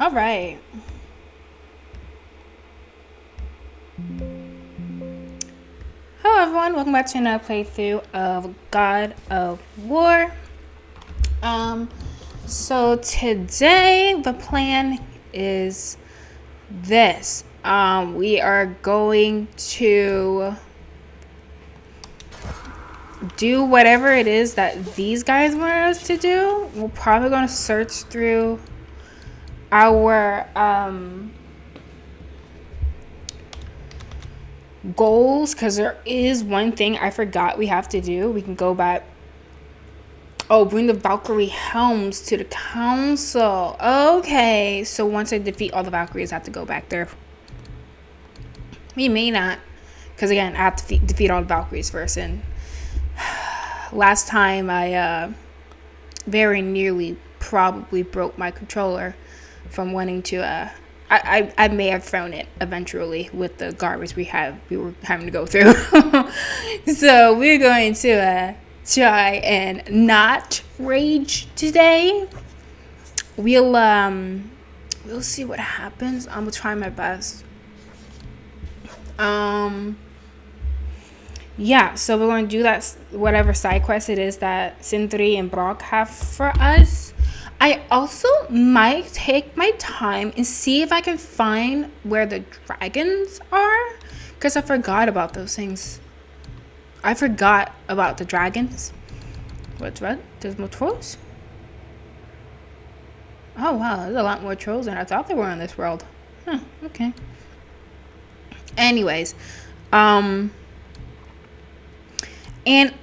All right. Hello, everyone. Welcome back to another playthrough of God of War. Um, so today the plan is this. We are going to do whatever it is that these guys want us to do. We're probably going to search through our goals, because there is one thing I forgot we have to do. We can go back. Oh, bring the Valkyrie helms to the council. Okay, so once I defeat all the Valkyries, I have to go back there. We may not, because again, I have to defeat all the Valkyries first. And last time I very nearly probably broke my controller from wanting to I may have thrown it eventually with the garbage we were having to go through. So we're going to try and not rage today. We'll see what happens. I'm gonna try my best. Yeah, so we're going to do that, whatever side quest it is that Sindri and Brock have for us. I also might take my time and see if I can find where the dragons are, because I forgot about those things. I forgot about the dragons. What's what? There's more trolls? Oh wow, there's a lot more trolls than I thought there were in this world. Huh, okay. Anyways, and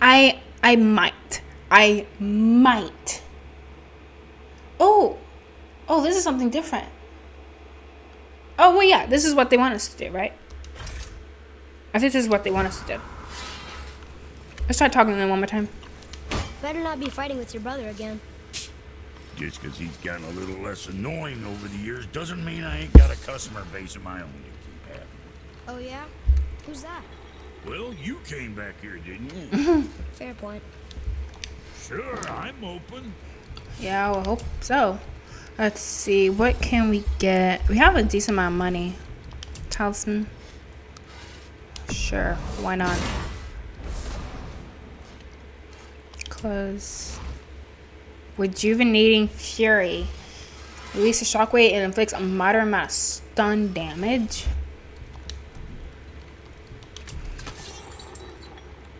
I might. Oh, this is something different. Oh, well, yeah, this is what they want us to do, right? I think this is what they want us to do. Let's try talking to them one more time. Better not be fighting with your brother again. Just because he's gotten a little less annoying over the years doesn't mean I ain't got a customer base of my own to keep happy. Oh, yeah? Who's that? Well, you came back here, didn't you? Fair point. Sure, I'm open. Yeah, I hope so. Let's see, what can we get? We have a decent amount of money. Talisman. Sure, why not? Close. Rejuvenating Fury. Release a shockwave and inflicts a moderate amount of stun damage.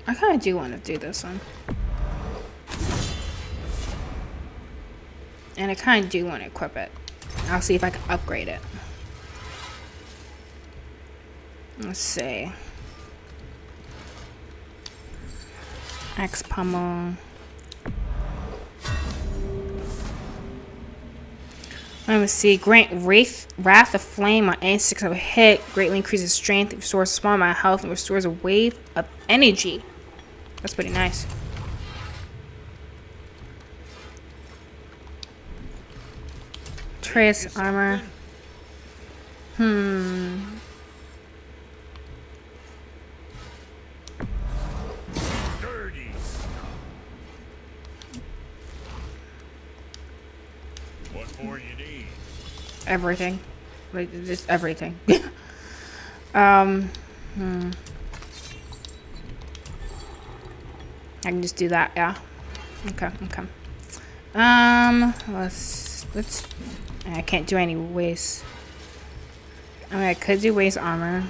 I kind of do want to do this one. And I kind of do want to equip it. I'll see if I can upgrade it. Let's see. Axe Pummel. Let me see. Grant Wrath of Flame on any 6 of a hit. Greatly increases strength. Restores a small amount of health and restores a wave of energy. That's pretty nice. Trace armor. 30. What more you need? Everything. Like, just everything. I can just do that, yeah. Okay. Let's I can't do any waist. I mean, I could do waist armor.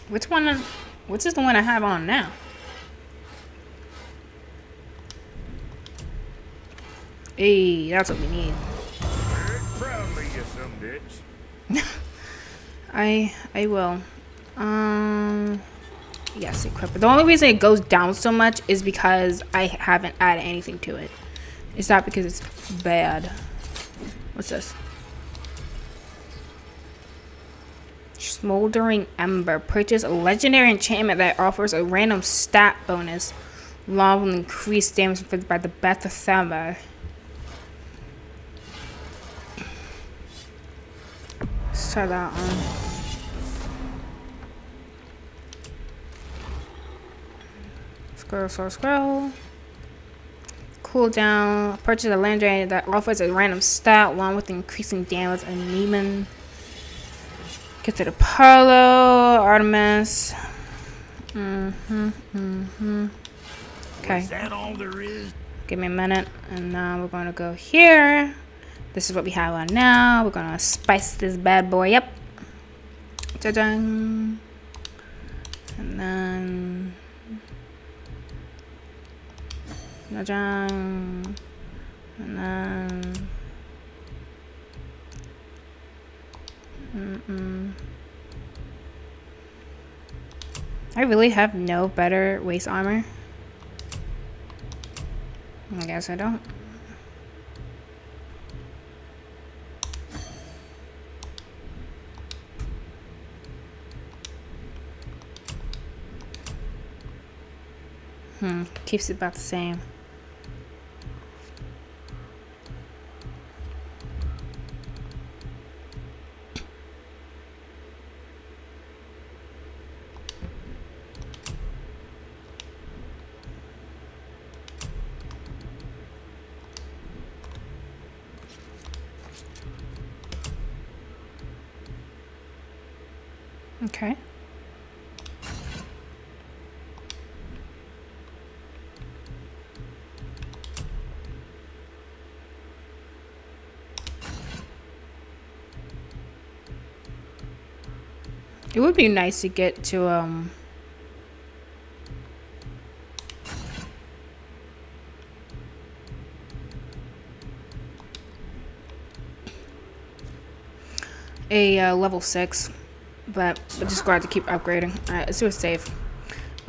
Which is the one I have on now? Hey, that's what we need. Very proudly, you some bitch. I will. Yes, equip it. The only reason it goes down so much is because I haven't added anything to it. It's not because it's bad. What's this? Smoldering Ember. Purchase a legendary enchantment that offers a random stat bonus. Along with increased damage inflicted by the Beth of Thamba. Let's try that on. Scroll. cooldown. Purchase a legendary that offers a random stat, one with increasing damage and Neiman. Get to the Apollo, Artemis. Okay. Is that all there is? Give me a minute. And now we're going to go here. This is what we have on now. We're going to spice this bad boy up. Ta-dang. And then... ta-dang. And then... I really have no better waist armor. I guess I don't. Keeps it about the same. Okay. It would be nice to get to a level 6, but I'm just glad to keep upgrading. Alright, let's do a save.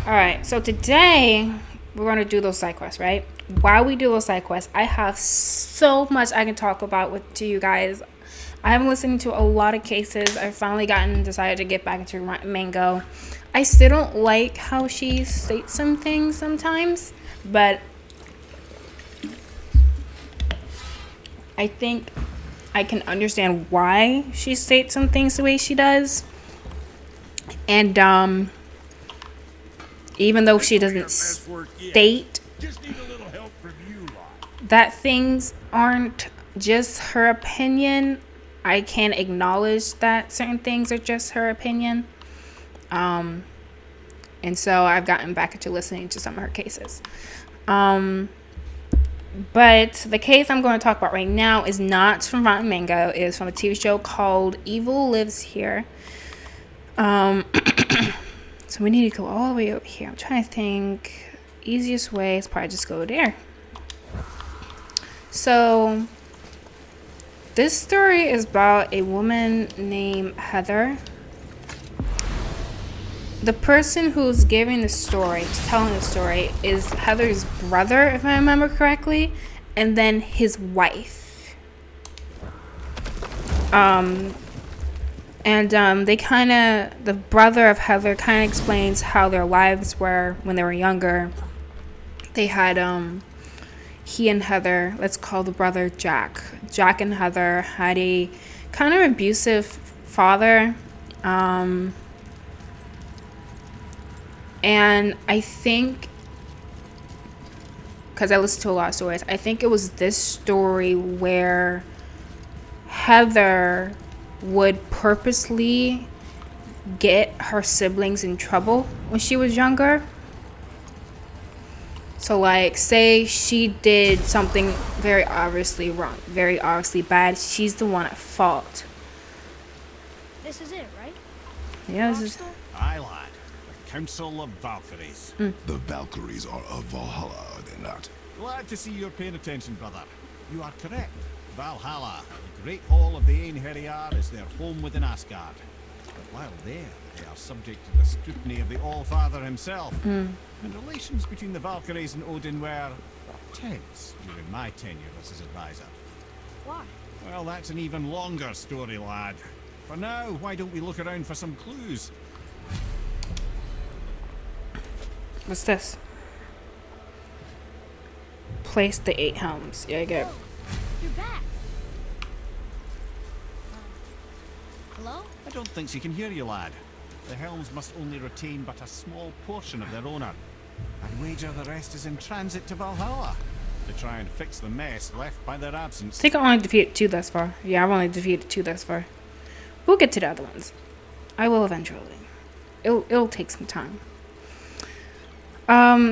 Alright, so today we're going to do those side quests, right? While we do those side quests, I have so much I can talk about to you guys. I haven't listened to a lot of cases. I've finally decided to get back into Mango. I still don't like how she states some things sometimes, but I think I can understand why she states some things the way she does. And even though she doesn't state that things aren't just her opinion, I can acknowledge that certain things are just her opinion. And so I've gotten back into listening to some of her cases. But the case I'm going to talk about right now is not from Rotten Mango. It is from a TV show called Evil Lives Here. So we need to go all the way over here. I'm trying to think. Easiest way is probably just go there. So this story is about a woman named Heather. The person who's giving the story, telling the story, is Heather's brother, if I remember correctly, and then his wife. The brother of Heather kind of explains how their lives were when they were younger. They had, he and Heather, let's call the brother Jack. Jack and Heather had a kind of abusive father. And I think, because I listened to a lot of stories, I think it was this story where Heather would purposely get her siblings in trouble when she was younger. So, like, say she did something very obviously wrong, very obviously bad, she's the one at fault. This is it, right? Yeah, this is... Aye, lad. The Council of Valkyries. The Valkyries are of Valhalla, are they not? Glad to see you're paying attention, brother. You are correct. Valhalla, the great hall of the Einherjar, is their home within Asgard. But while there, they are subject to the scrutiny of the All-Father himself. And relations between the Valkyries and Odin were tense during my tenure as his advisor. Why? Well, that's an even longer story, lad. For now, why don't we look around for some clues? What's this? Place the 8 helms. Yeah, I get it. You're back. Hello? I don't think she can hear you, lad. The helms must only retain but a small portion of their owner. I'd wager the rest is in transit to Valhalla. to try and fix the mess left by their absence. I think I only defeated 2 thus far. Yeah, I've only defeated 2 thus far. We'll get to the other ones. I will eventually. It'll take some time.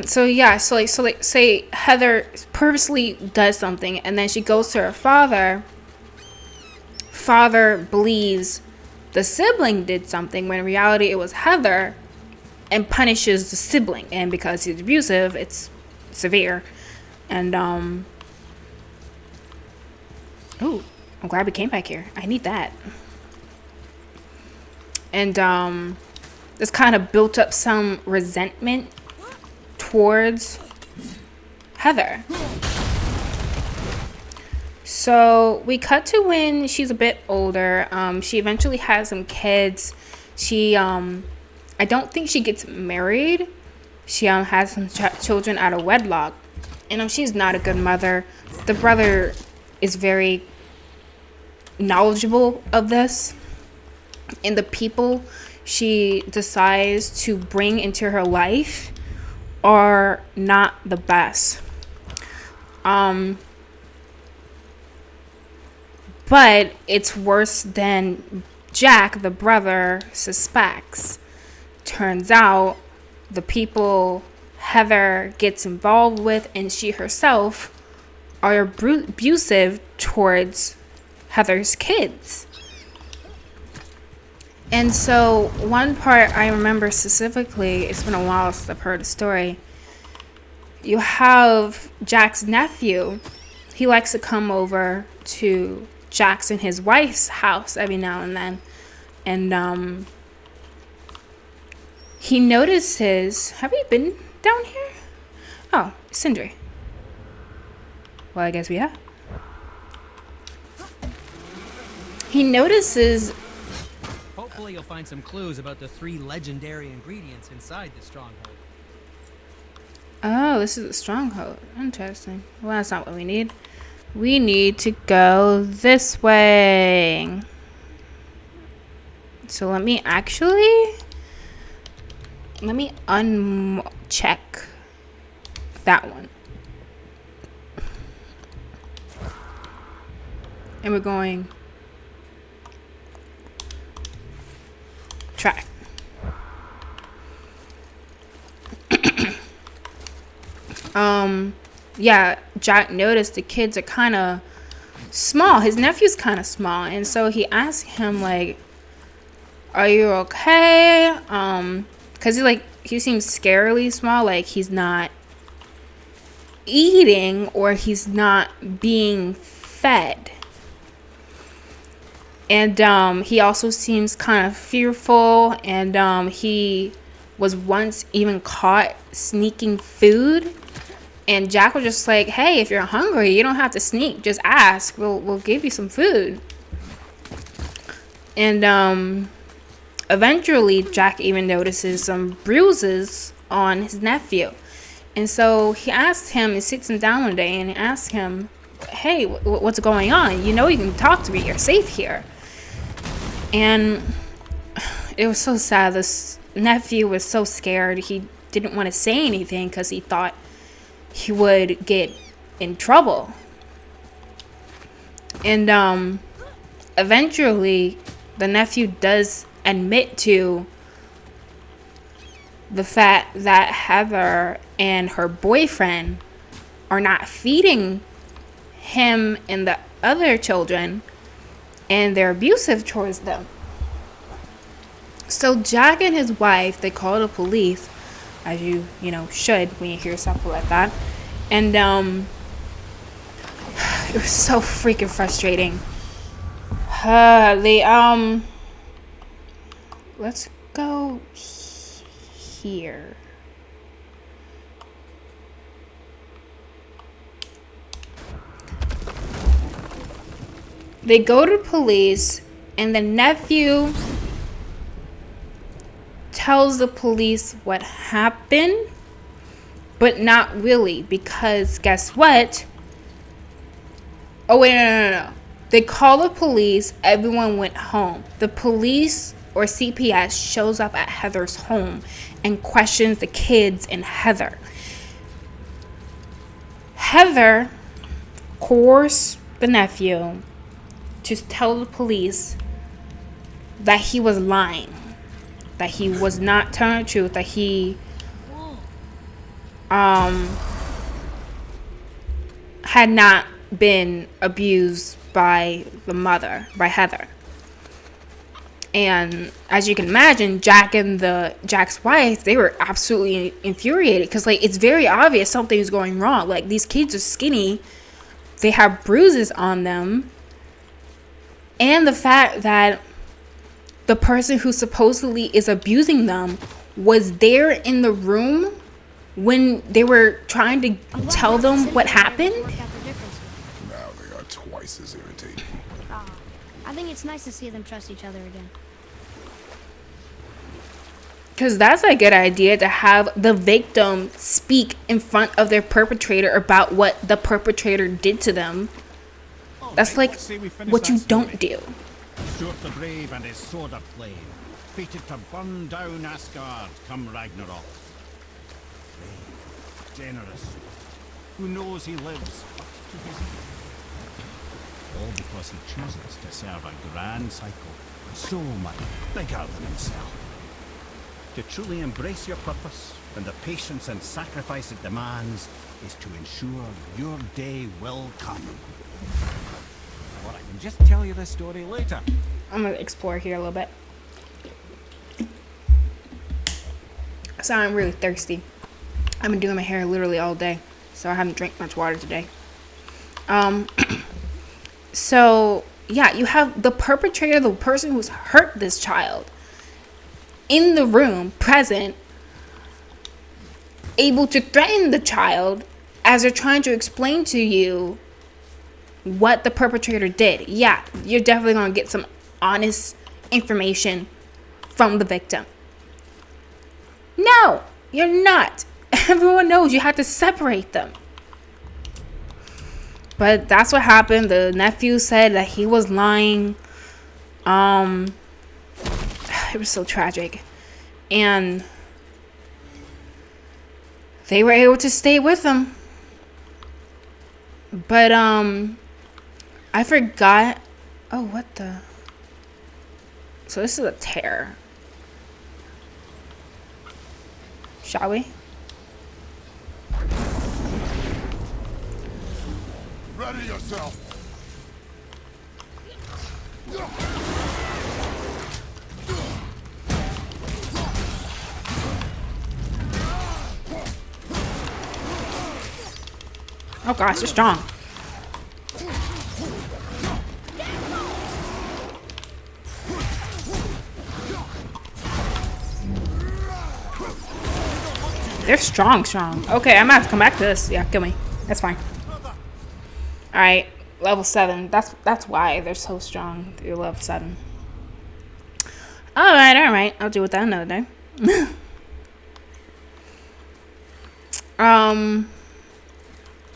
So yeah, so like say Heather purposely does something and then she goes to her father. Father believes the sibling did something when in reality it was Heather, and punishes the sibling, and because he's abusive, it's severe. And oh, I'm glad we came back here. I need that. And this kind of built up some resentment towards Heather. So we cut to when she's a bit older. She eventually has some kids. She I don't think she gets married. She has some children out of wedlock. And she's not a good mother. The brother is very knowledgeable of this. And the people she decides to bring into her life are not the best. But it's worse than Jack, the brother, suspects. Turns out the people Heather gets involved with and she herself are abusive towards Heather's kids. And so one part I remember specifically, it's been a while since I've heard the story. You have Jack's nephew. He likes to come over to Jack's and his wife's house every now and then. And he notices, have we been down here? Oh, Sindri. Well, I guess we have. He notices. Hopefully you'll find some clues about the 3 legendary ingredients inside the stronghold. Oh, this is a stronghold. Interesting. Well, that's not what we need. We need to go this way. So let me uncheck that one. And we're going track. Yeah, Jack noticed the kids are kind of small. His nephew's kind of small, and so he asked him like, "Are you okay?" Cause he seems scarily small, like he's not eating or he's not being fed. And he also seems kind of fearful, and he was once even caught sneaking food. And Jack was just like, "Hey, if you're hungry, you don't have to sneak. Just ask. We'll give you some food." And eventually, Jack even notices some bruises on his nephew. And so he asks him, he sits him down one day and he asks him, "Hey, what's going on? You know you can talk to me. You're safe here." And it was so sad. This nephew was so scared. He didn't want to say anything because he thought he would get in trouble. And eventually, the nephew does admit to the fact that Heather and her boyfriend are not feeding him and the other children, and they're abusive towards them. So Jack and his wife, they call the police, as you should when you hear something like that. And it was so freaking frustrating. Let's go here. They go to police, and the nephew tells the police what happened, but not really, because guess what? Oh, wait, no. They call the police, everyone went home. The police or CPS shows up at Heather's home and questions the kids and Heather. Heather coerced the nephew to tell the police that he was lying, that he was not telling the truth, that he had not been abused by the mother, by Heather. And as you can imagine, Jack's wife, they were absolutely infuriated because, like, it's very obvious something's going wrong. Like, these kids are skinny, they have bruises on them, and the fact that the person who supposedly is abusing them was there in the room when they were trying to tell them what happened. Now they are twice as irritating. I think it's nice to see them trust each other again. Because that's a good idea, to have the victim speak in front of their perpetrator about what the perpetrator did to them. That's like what you don't do. Stuart the Brave and his sword of flame, fated to burn down Asgard come Ragnarok. Brave, generous, who knows he lives up to his end. All because he chooses to serve a grand cycle so much bigger than himself. To truly embrace your purpose and the patience and sacrifice it demands is to ensure your day will come. Or I can just tell you the story later. I'm gonna explore here a little bit. So I'm really thirsty. I've been doing my hair literally all day, so I haven't drank much water today. So yeah, you have the perpetrator, the person who's hurt this child, in the room, present, able to threaten the child as they're trying to explain to you what the perpetrator did. Yeah, you're definitely going to get some honest information from the victim. No, you're not. Everyone knows you have to separate them. But that's what happened. The nephew said that he was lying. It was so tragic. And they were able to stay with him. But I forgot. Oh, what the? So this is a tear. Shall we? Ready yourself. Oh gosh, they're strong. They're strong. Okay, I'm gonna have to come back to this. Yeah, kill me. That's fine. Alright, level 7. That's why they're so strong. They're level 7. Alright. I'll deal with that another day.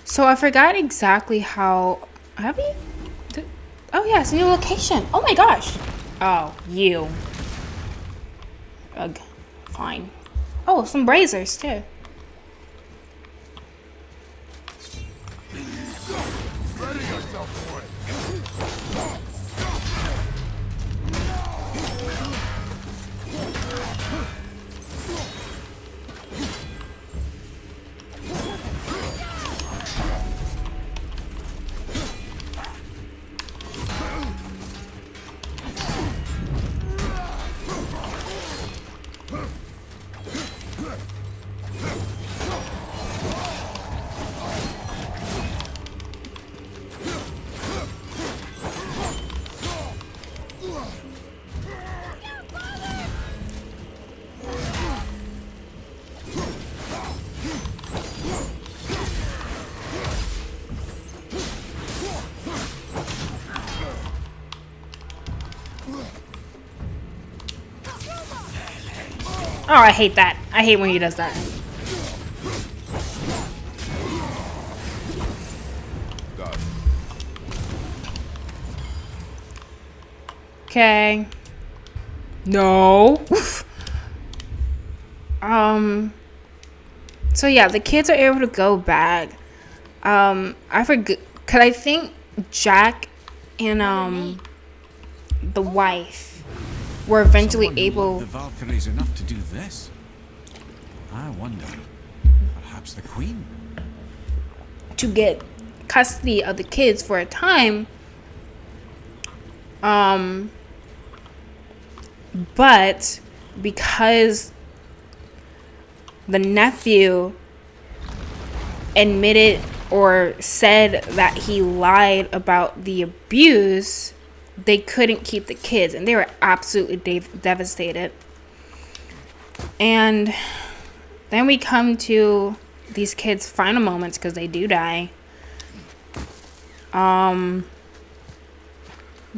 So I forgot exactly how. Have we? Oh yeah, it's a new location. Oh my gosh. Oh, you. Ugh. Fine. Oh, some brazers too. Ready yourself, boy. Oh, I hate that. I hate when he does that. Okay. No. So yeah, the kids are able to go back. I forget, cause I think Jack and Name. the wife were eventually Someone who able loved the Valkyries enough to do this. I wonder. Perhaps the Queen? to get custody of the kids for a time. But because the nephew admitted or said that he lied about the abuse, they couldn't keep the kids and they were absolutely devastated. And then we come to these kids' final moments because they do die.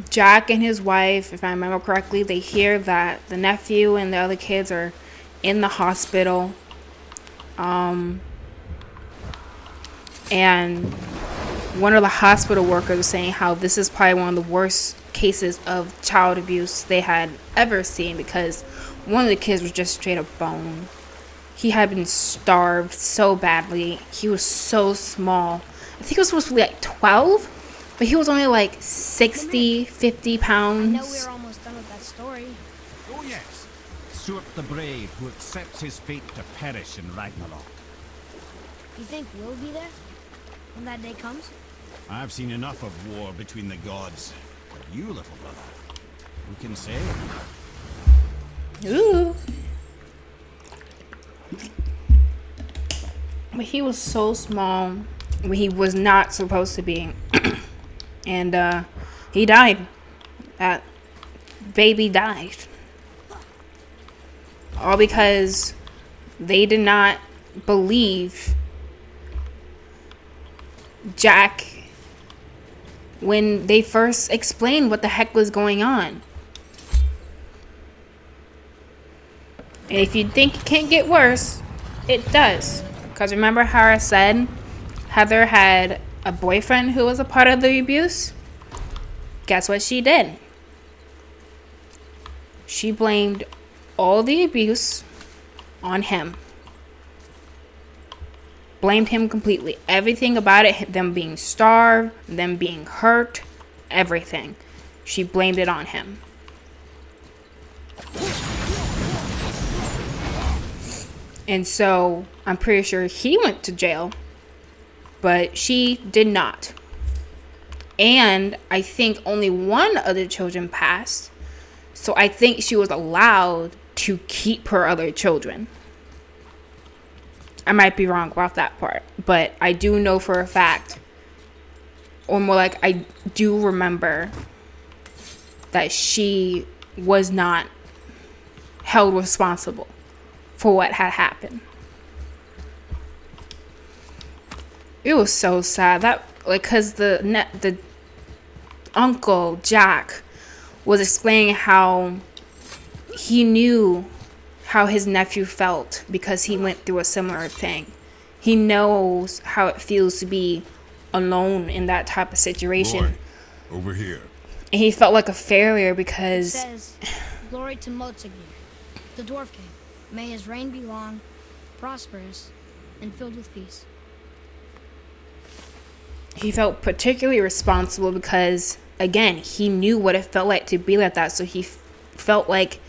Jack and his wife, if I remember correctly, they hear that the nephew and the other kids are in the hospital. And one of the hospital workers was saying how this is probably one of the worst cases of child abuse they had ever seen, because one of the kids was just straight up bone. He had been starved so badly. He was so small. I think he was supposed to be like 12, but he was only like 60, 50 I know pounds. we're almost done with that story. Oh yes. Surt the brave who accepts his fate to perish in Ragnarok. You think we'll be there when that day comes? I've seen enough of war between the gods. But you, little brother, who can say? Ooh. But he was so small when he was not supposed to be. And he died. That baby died. All because they did not believe Jack when they first explained what the heck was going on. And if you think it can't get worse, it does. Because remember how I said Heather had a boyfriend who was a part of the abuse? Guess what she did? She blamed all the abuse on him. Blamed him completely. Everything about it, them being starved, them being hurt, everything. She blamed it on him. And so I'm pretty sure he went to jail, but she did not. And I think only one of the children passed. So I think she was allowed to keep her other children. I might be wrong about that part, but I do know for a fact, or more like I do remember, that she was not held responsible for what had happened. It was so sad that, like, cause the uncle Jack was explaining how he knew how his nephew felt because he went through a similar thing. He knows how it feels to be alone in that type of situation. Roy, over here. And he felt like a failure It because says, "Glory to Motsignir, the Dwarf King. May his reign be long, prosperous, and filled with peace." he felt particularly responsible because, again, he knew what it felt like to be like that. So he felt like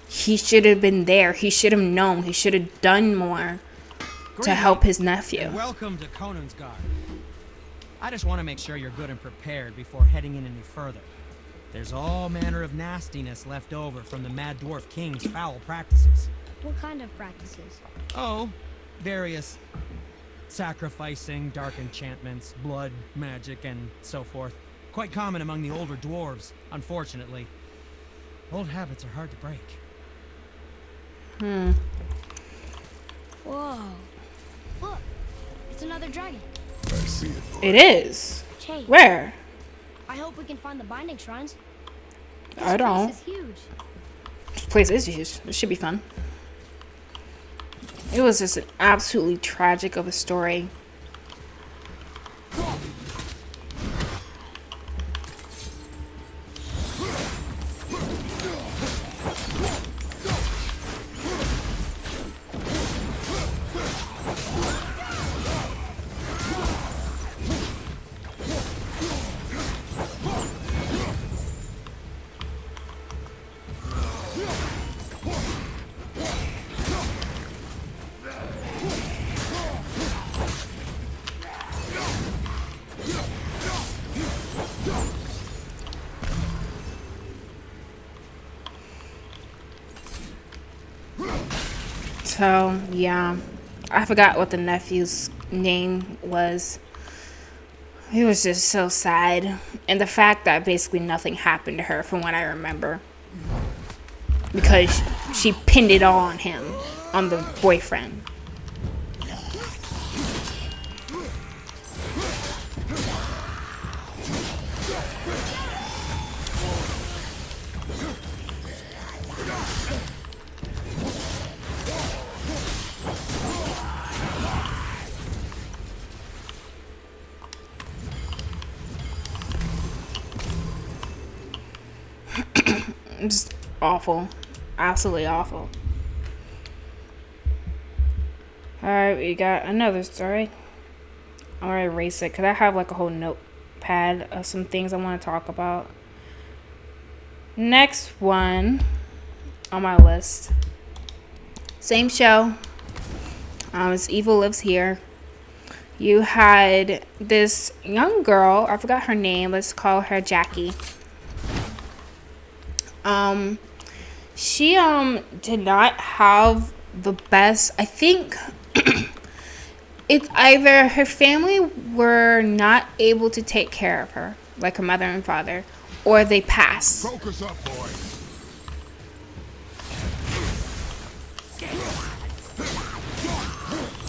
he should have been there. He should have known. He should have done more to help his nephew. And welcome to Konungsgard. I just want to make sure you're good and prepared before heading in any further. There's all manner of nastiness left over from the Mad Dwarf King's foul practices. What kind of practices? Oh, various sacrificing, dark enchantments, blood, magic, and so forth. Quite common among the older dwarves, unfortunately. Old habits are hard to break. Whoa. Look, it's another dragon. I see it, boy. It is. Chase, Where? I hope we can find the binding shrines. This I don't. place is huge. This place is huge. It should be fun. It was just an absolutely tragic of a story. So, yeah. I forgot what the nephew's name was. He was just so sad. And the fact that basically nothing happened to her from what I remember. Because she pinned it all on him, on the boyfriend. Just awful. Absolutely awful. Alright, we got another story. I'm gonna erase it because I have like a whole notepad of some things I want to talk about. Next one on my list. Same show. It's Evil Lives Here. You had this young girl, I forgot her name, let's call her Jackie. She did not have the best, I think it's either her family were not able to take care of her, like her mother and father, or they passed. Focus up, boy.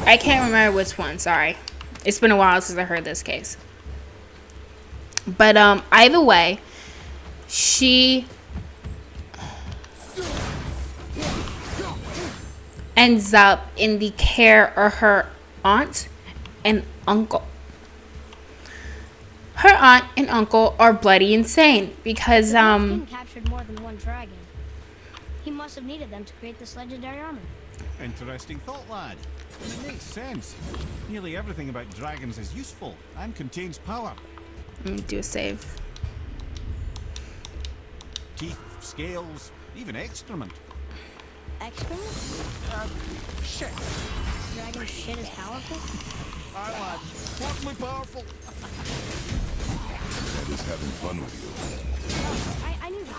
I can't remember which one, sorry. It's been a while since I heard this case. But either way, she ends up in the care of her aunt and uncle. Her aunt and uncle are bloody insane because The Dwarf King captured more than one dragon. He must have needed them to create this legendary armor. Interesting thought, lad. And it makes sense. Nearly everything about dragons is useful and contains power. let me do a save. Teeth, scales, even excrement. Excrement? Shit. Dragon shit is powerful? Aye, lad. Certainly powerful. I'm just having fun with you. I knew that.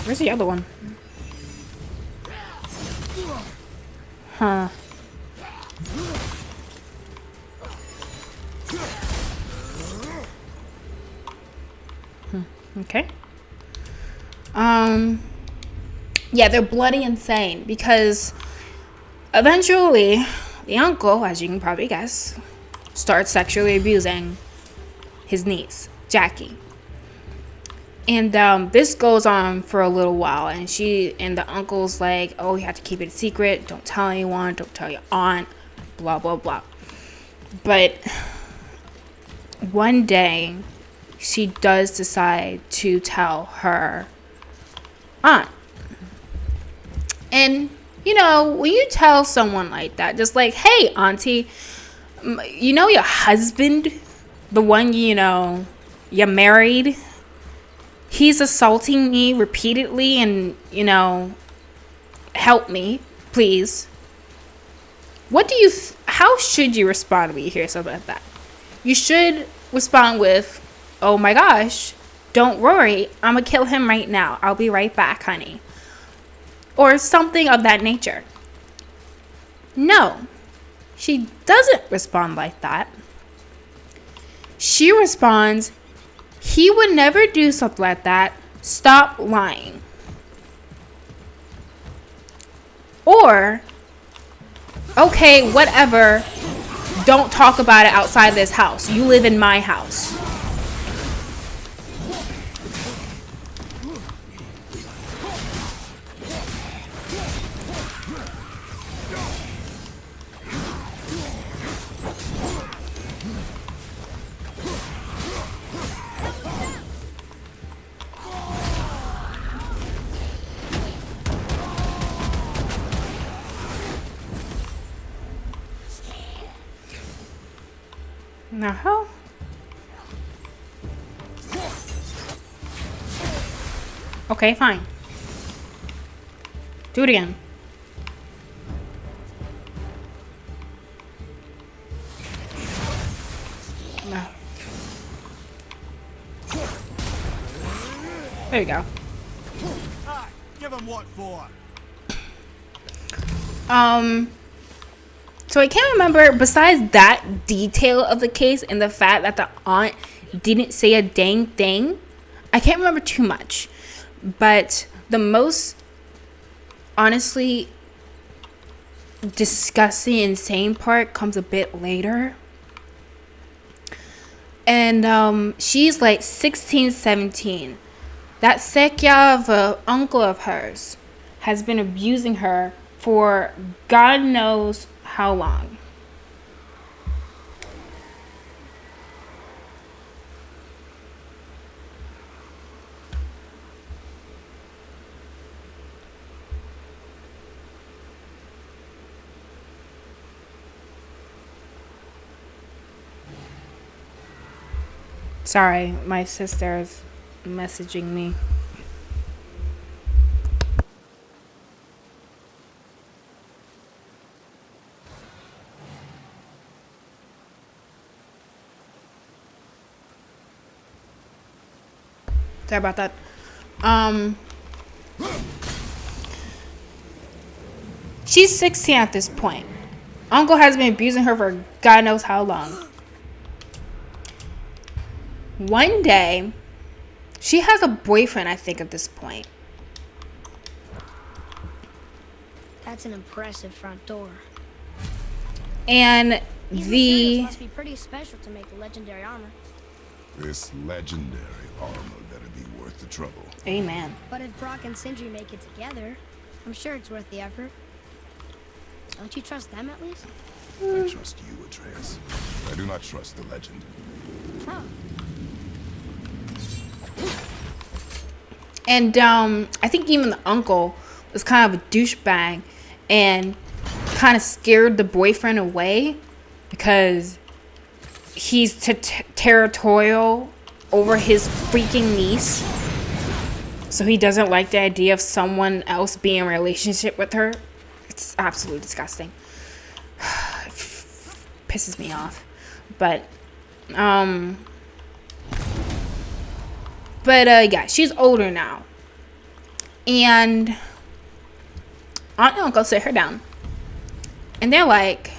Where's the other one? Huh. Okay. Yeah, they're bloody insane because eventually the uncle, as you can probably guess, starts sexually abusing his niece, Jackie. And this goes on for a little while, and the uncle's like, oh, you have to keep it a secret, don't tell anyone, don't tell your aunt, blah blah blah. But one day she does decide to tell her aunt. And you know, when you tell someone like that, just like, hey auntie, you know your husband, the one you married, he's assaulting me repeatedly, and help me please. How should you respond when you hear something like that? You should respond with, oh my gosh, don't worry, I'm gonna kill him right now, I'll be right back, honey, or something of that nature. No, she doesn't respond like that. She responds, he would never do something like that, stop lying. Or, okay, whatever, don't talk about it outside this house, you live in my house. Now, okay, fine. Do it again. No. There you go. Aye, give him what for. So I can't remember, besides that detail of the case and the fact that the aunt didn't say a dang thing, I can't remember too much. But the most, honestly, disgusting, insane part comes a bit later. And she's like 16, 17. That Sekya of an uncle of hers has been abusing her for God knows how long. Sorry, my sister's messaging me. Sorry about that. She's 16 at this point. Uncle has been abusing her for God knows how long. One day, she has a boyfriend, I think, at this point. That's an impressive front door. And These the materials must be pretty special to make legendary armor. This legendary armor better be worth the trouble. Amen. But if Brock and Sindri make it together, I'm sure it's worth the effort. Don't you trust them at least? I trust you, Atreus. I do not trust the legend. Huh. And I think even the uncle was kind of a douchebag and kind of scared the boyfriend away because he's territorial over his freaking niece. So he doesn't like the idea of someone else being in a relationship with her. It's absolutely disgusting. It pisses me off. But yeah, she's older now. And aunt and uncle sit her down. And they're like,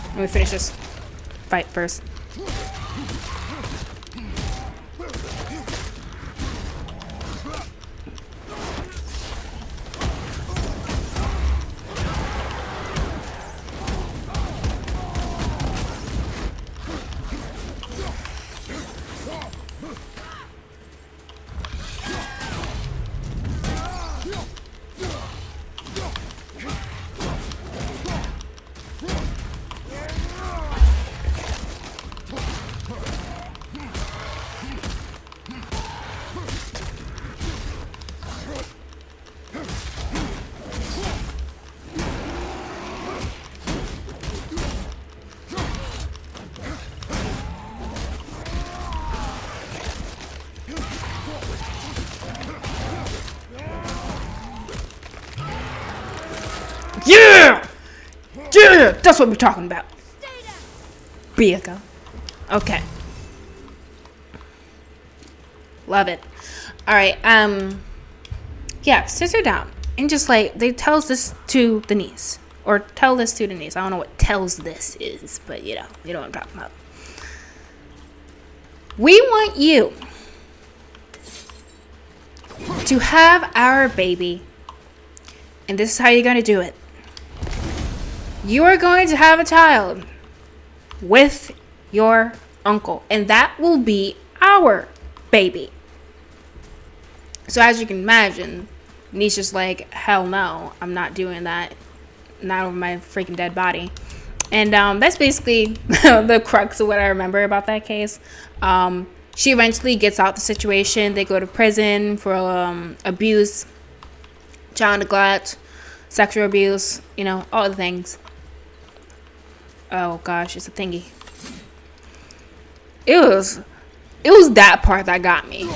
let me finish this fight first. Yeah! Yeah! That's what we're talking about. Bianca. Okay. Love it. Alright, yeah, sit her down. And just like, they tells this to the niece. Or tell this to the niece. I don't know what tells this is, but you know what I'm talking about. We want you to have our baby. And this is how you're going to do it. You are going to have a child with your uncle. And that will be our baby. So as you can imagine, Nisha's like, hell no, I'm not doing that. Not over my freaking dead body. And that's basically the crux of what I remember about that case. She eventually gets out the situation. They go to prison for abuse, child neglect, sexual abuse, all the things. Oh gosh, it's a thingy. It was that part that got me.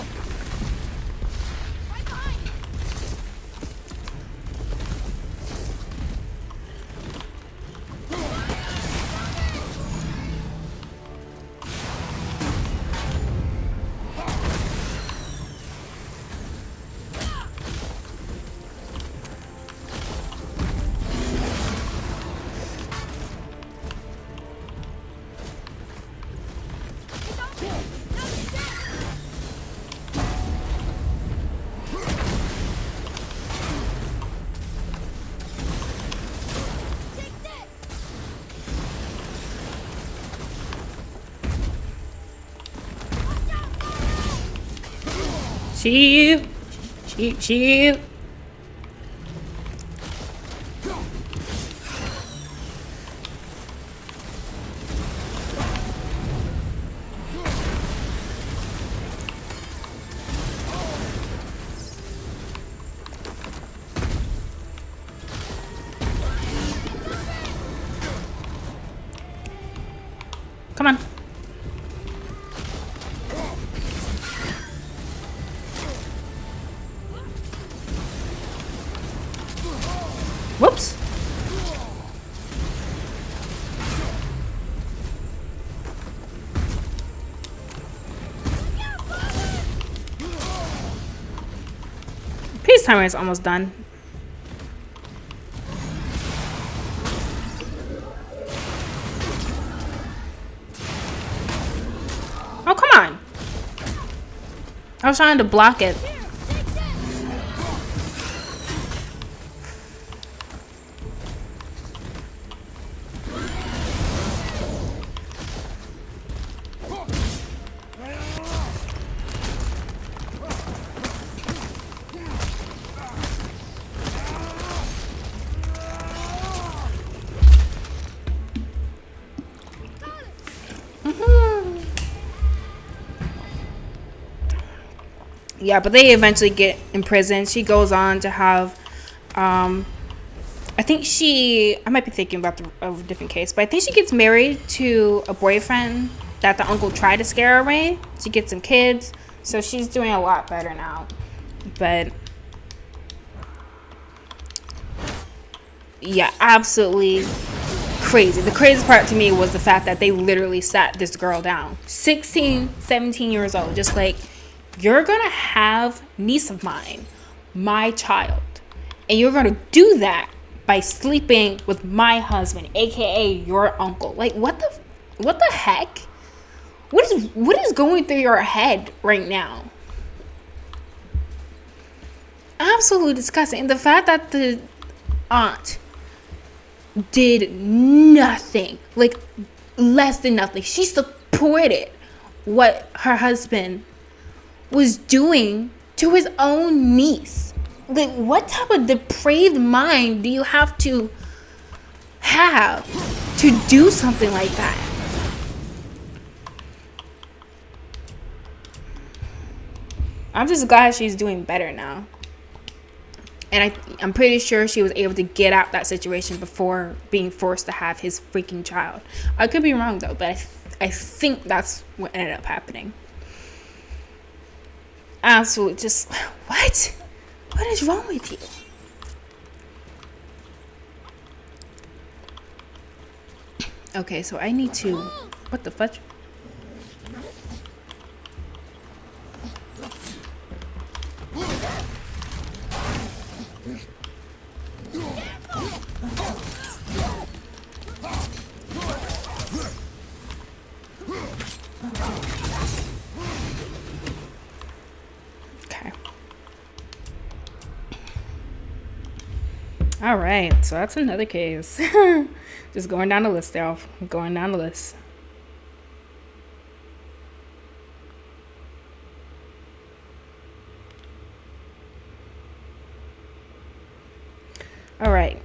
Sheep. Sheep, sheep. Come on. Whoops. Peace timer is almost done. Oh, come on. I was trying to block it. Yeah, but they eventually get in prison. She goes on to have, I might be thinking about a different case, but I think she gets married to a boyfriend that the uncle tried to scare away. She gets some kids, so she's doing a lot better now. But yeah, absolutely crazy. The craziest part to me was the fact that they literally sat this girl down, 16, 17 years old, just like, you're gonna have niece of mine, my child, and you're gonna do that by sleeping with my husband, aka your uncle. Like, what the heck? What is going through your head right now? Absolutely disgusting. And the fact that the aunt did nothing, like less than nothing. She supported what her husband was doing to his own niece. Like, what type of depraved mind do you have to do something like that? I'm just glad she's doing better now. And I'm pretty sure she was able to get out that situation before being forced to have his freaking child. I could be wrong though, but I think that's what ended up happening. Absolutely, just what is wrong with you? Okay, so I need to, what the fudge? All right, so that's another case. Just going down the list, y'all. Going down the list. All right.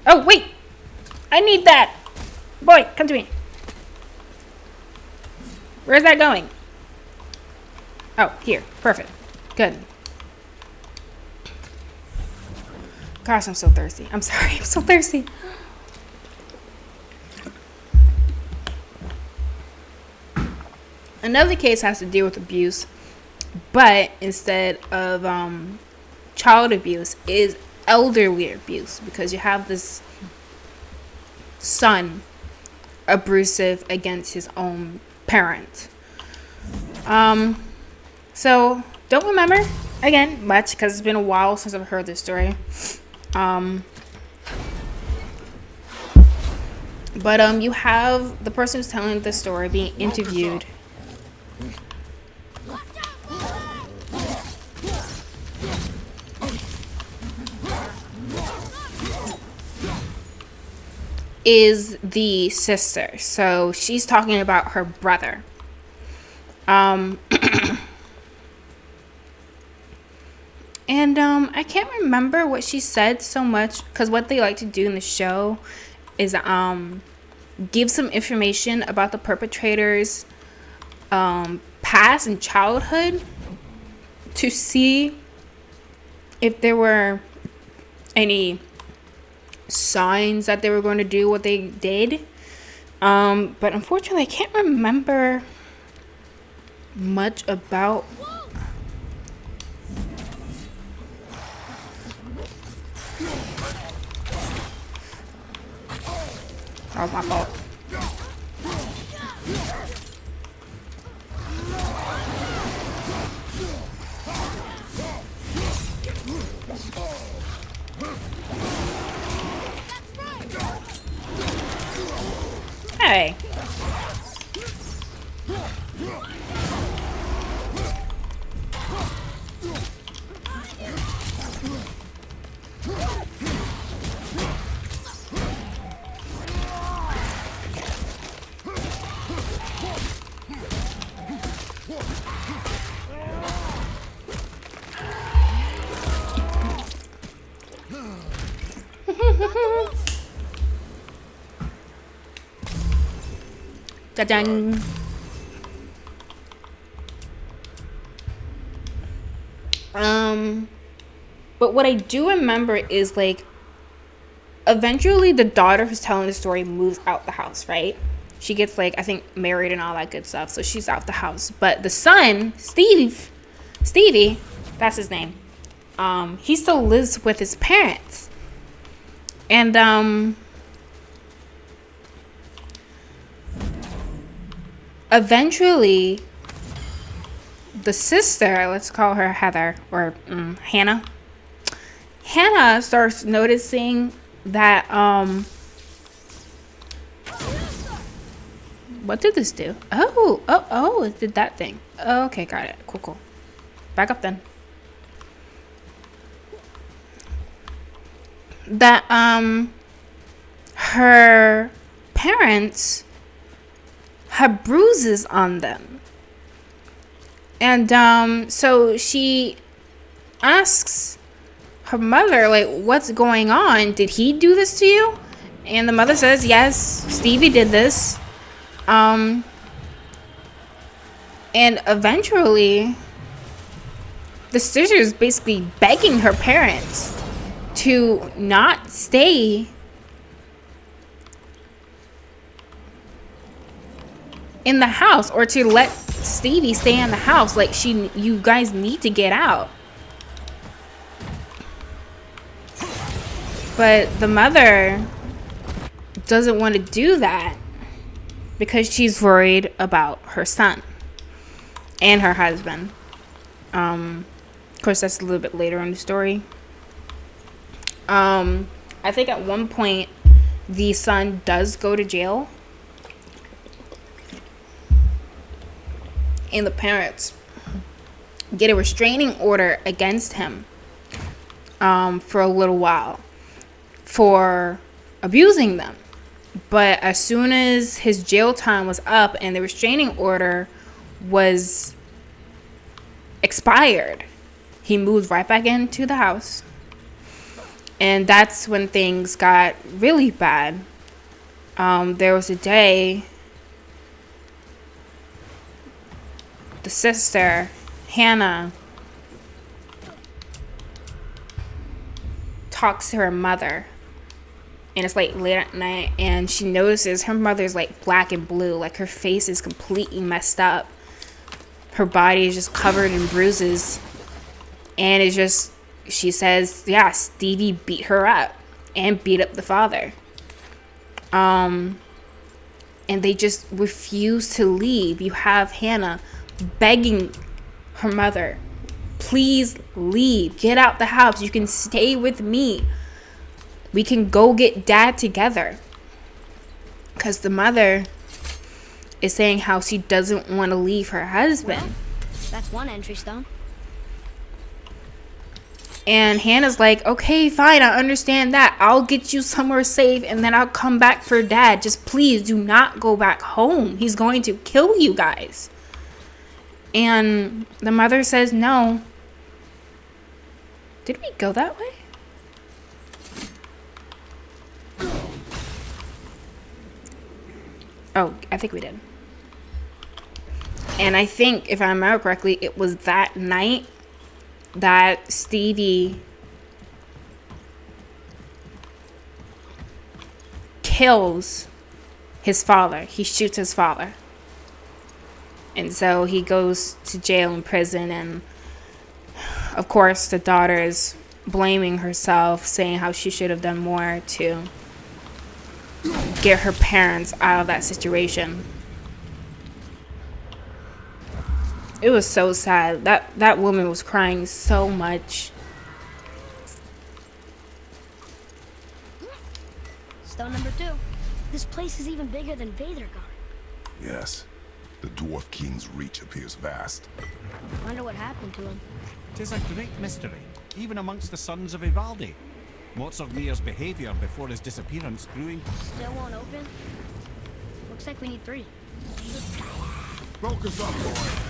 Oh, wait. I need that. Boy, come to me. Where's that going? Oh, here. Perfect. Good. Gosh, I'm so thirsty. I'm sorry. I'm so thirsty. Another case has to deal with abuse, but instead of child abuse is elderly abuse, because you have this son abusive against his own parent. So don't remember again much because it's been a while since I've heard this story. But you have the person who's telling the story being interviewed. is the sister. So she's talking about her brother. And I can't remember what she said so much, because what they like to do in the show is give some information about the perpetrators past and childhood to see if there were any signs that they were going to do what they did. But unfortunately I can't remember much about. That was my fault. Hey. Ta-dang. But what I do remember is, like, eventually the daughter who's telling the story moves out the house, right? She gets, like, I think married and all that good stuff, so she's out the house. But the son, Stevie, that's his name. He still lives with his parents. And eventually the sister, let's call her Heather or Hannah starts noticing that what did this do? Oh, it did that thing. Okay, got it. Cool. Back up then. That her parents had bruises on them. And so she asks her mother, like, what's going on? Did he do this to you? And the mother says, yes, Stevie did this. And eventually the sister is basically begging her parents to not stay in the house, or to let Stevie stay in the house. Like, you guys need to get out. But the mother doesn't want to do that because she's worried about her son and her husband. Of course, that's a little bit later in the story. I think at one point the son does go to jail, and the parents get a restraining order against him for a little while for abusing them. But as soon as his jail time was up and the restraining order was expired, he moved right back into the house. And that's when things got really bad. There was a day the sister, Hannah, talks to her mother. And it's like late at night, and she notices her mother's like black and blue. Like, her face is completely messed up. Her body is just covered in bruises. And it's just, she says, yeah, Stevie beat her up and beat up the father. And they just refuse to leave. You have Hannah begging her mother, please leave, get out the house, you can stay with me, we can go get dad together. Because the mother is saying how she doesn't want to leave her husband. Well, that's one entry stone. And Hannah's like, okay, fine, I understand that. I'll get you somewhere safe and then I'll come back for Dad. Just please do not go back home. He's going to kill you guys. And the mother says no. Did we go that way? Oh, I think we did. And I think, if I remember correctly, it was that night that Stevie kills his father. He shoots his father. And so he goes to jail and prison. And, of course, the daughter is blaming herself, saying how she should have done more to get her parents out of that situation. It was so sad. That woman was crying so much. Stone number 2. This place is even bigger than Vadergar. Yes. The Dwarf King's reach appears vast. Wonder what happened to him. Tis a great mystery, even amongst the sons of Ivaldi. Mozartmir's behavior before his disappearance grew. Still won't open? Looks like we need 3. Focus up, boy.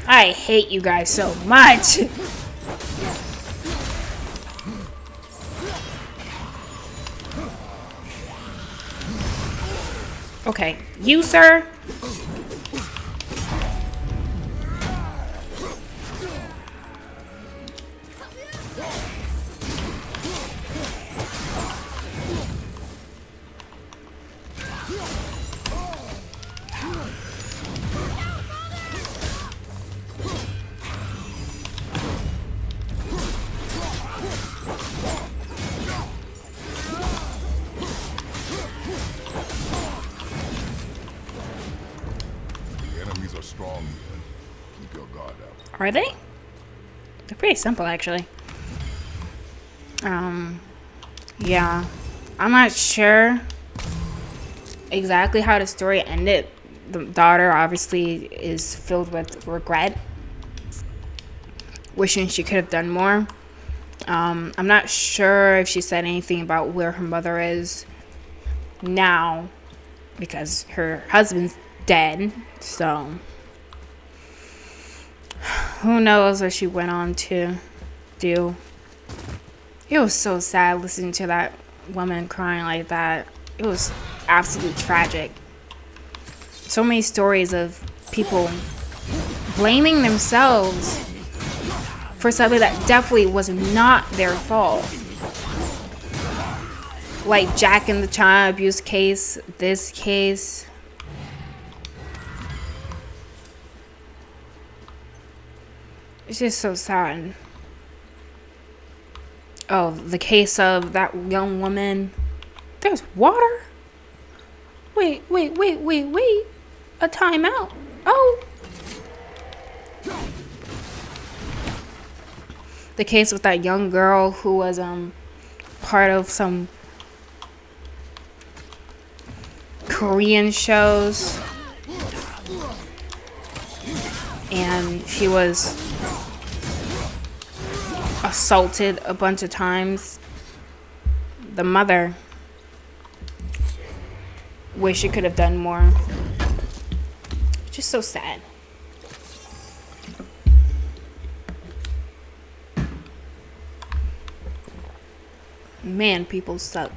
I hate you guys so much. Okay, you, sir. Strong. Keep your guard up. Are they? They're pretty simple, actually. Yeah. I'm not sure exactly how the story ended. The daughter obviously is filled with regret, wishing she could have done more. I'm not sure if she said anything about where her mother is now, because her husband's dead, so who knows what she went on to do. It was so sad listening to that woman crying like that. It was absolutely tragic. So many stories of people blaming themselves for something that definitely was not their fault. Like Jack in the child abuse case, this case. It's just so sad. Oh, the case of that young woman. There's water? Wait. A timeout. Oh. The case with that young girl who was part of some Korean shows. And she was assaulted a bunch of times. The mother wish she could have done more. Just so sad. Man, people suck.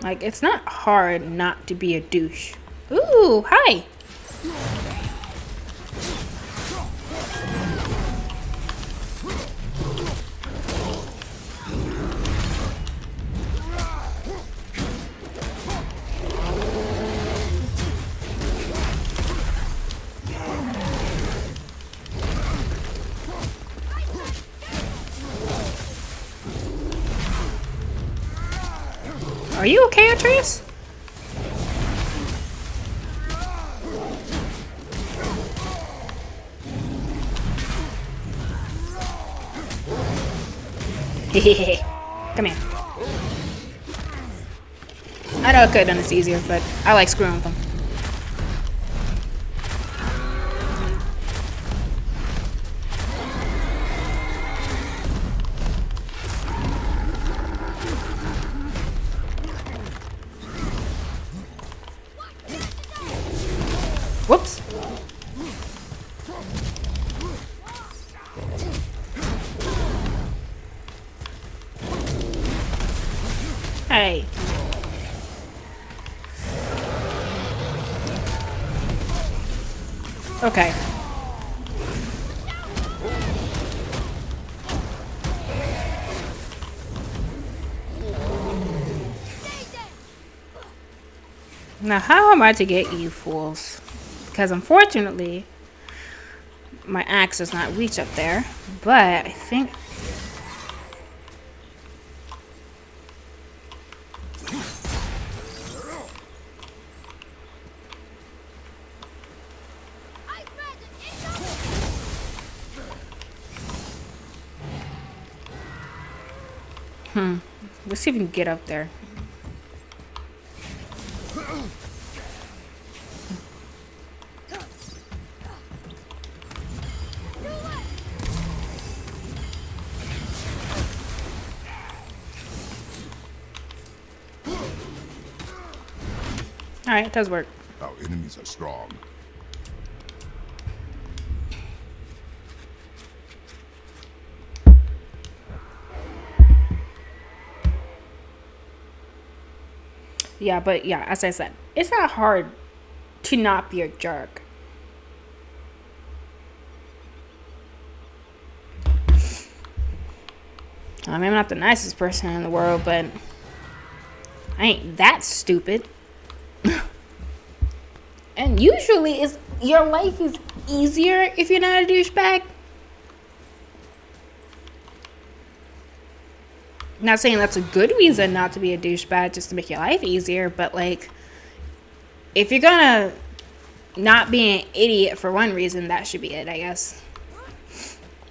Like, it's not hard not to be a douche. Ooh, hi. Are you okay, Atreus? Come here. I know I could have done this easier, but I like screwing with them. Whoops. Hey. Okay. Now, how am I to get you fools? Because unfortunately, my axe does not reach up there. But I think... Let's see if we can get up there. Alright, it does work. Our enemies are strong. Yeah, but yeah, as I said, it's not hard to not be a jerk. I mean, I'm not the nicest person in the world, but I ain't that stupid. And usually, your life is easier if you're not a douchebag. Not saying that's a good reason not to be a douchebag, just to make your life easier, but like, if you're gonna not be an idiot for one reason, that should be it, I guess.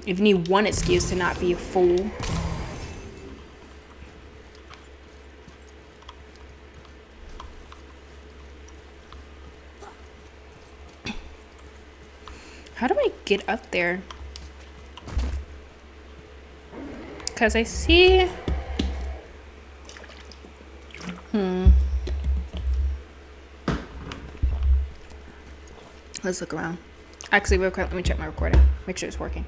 If you need one excuse to not be a fool. How do I get up there? Because I see... Let's look around. Actually, real quick, let me check my recording. Make sure it's working.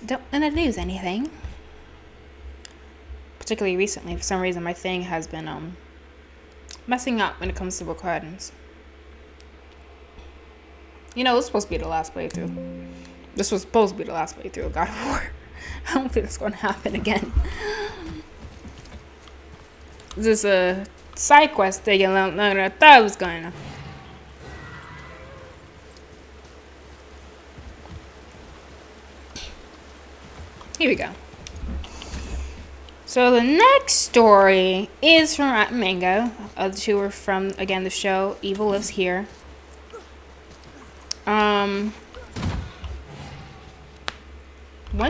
Don't want to lose anything. Particularly recently, for some reason, my thing has been messing up when it comes to recordings. You know, this was supposed to be the last playthrough. This was supposed to be the last playthrough of God of War. I don't think it's going to happen again. This is a side quest taking a little longer than I thought it was going to. Here we go. So the next story is from Rat and Mango. The two are from, again, the show Evil Lives Here. One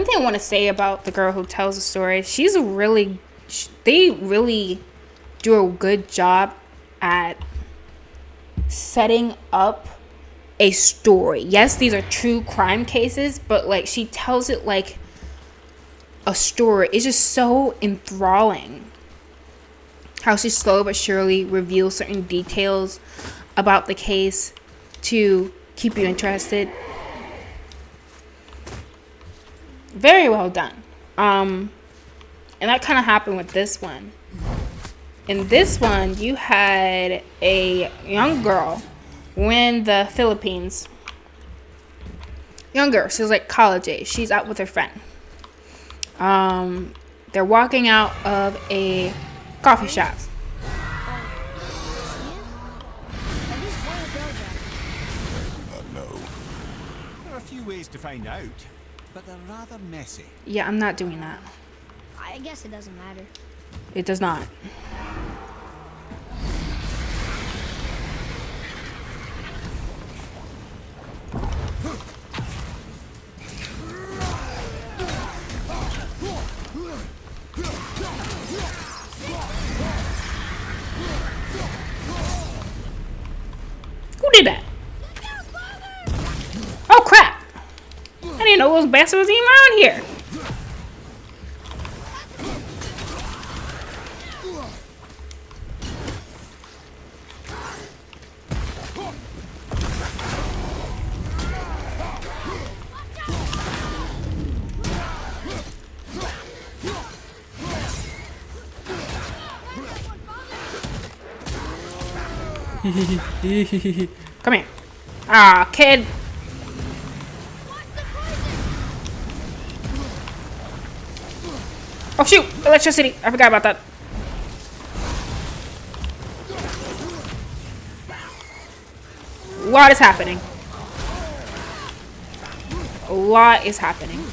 thing I want to say about the girl who tells the story, they really do a good job at setting up a story. Yes, these are true crime cases, but like she tells it like a story. It's just so enthralling how she slowly but surely reveals certain details about the case to keep you interested. Very well done. And that kind of happened with this one. In this one, you had a young girl We're in the Philippines. Younger, so it's like college age. She's out with her friend. They're walking out of a coffee shop. No. There are a few ways to find out, but they're rather messy. Yeah, I'm not doing that. I guess it doesn't matter. It does not. Who did that? Oh crap! I didn't know those bastards was even around here. Come here. Ah, kid. Oh shoot! Electricity. I forgot about that. A lot is happening. A lot is happening.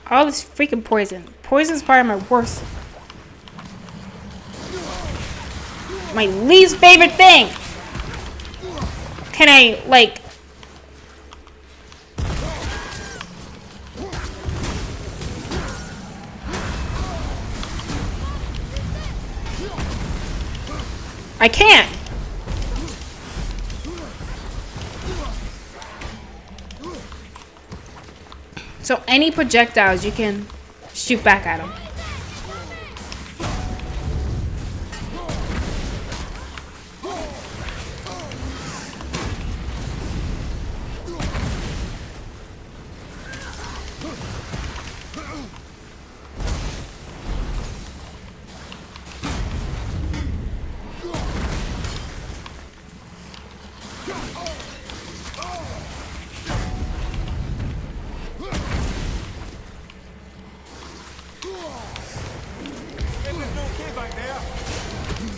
All this freaking poison. Poison's part of my worst. My least favorite thing. Can I, like... I can't. So any projectiles you can shoot back at them.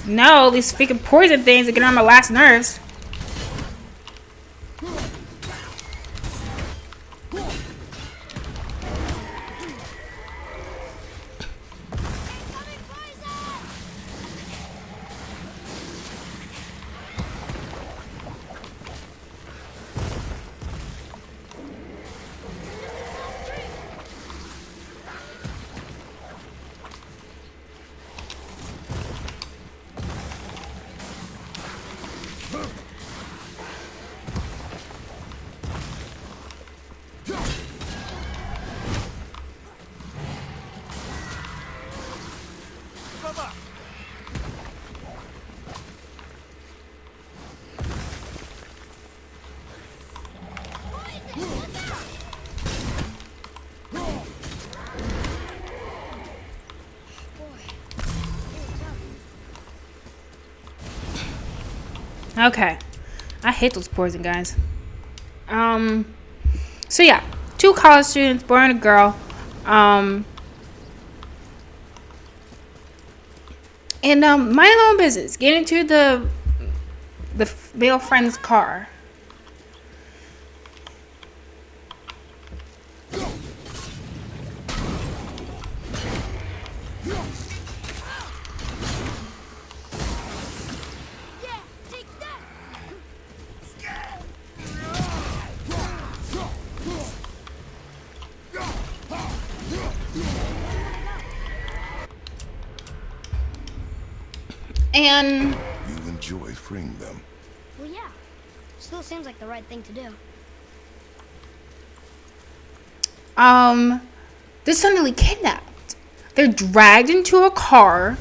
No, these freaking poison things are getting on my last nerves. Okay. I hate those poison guys. So yeah, 2 college students, boy and a girl. And my own business. Get into the male friend's car. And You enjoy freeing them. Well, yeah. Still seems like the right thing to do. They're suddenly kidnapped. They're dragged into a car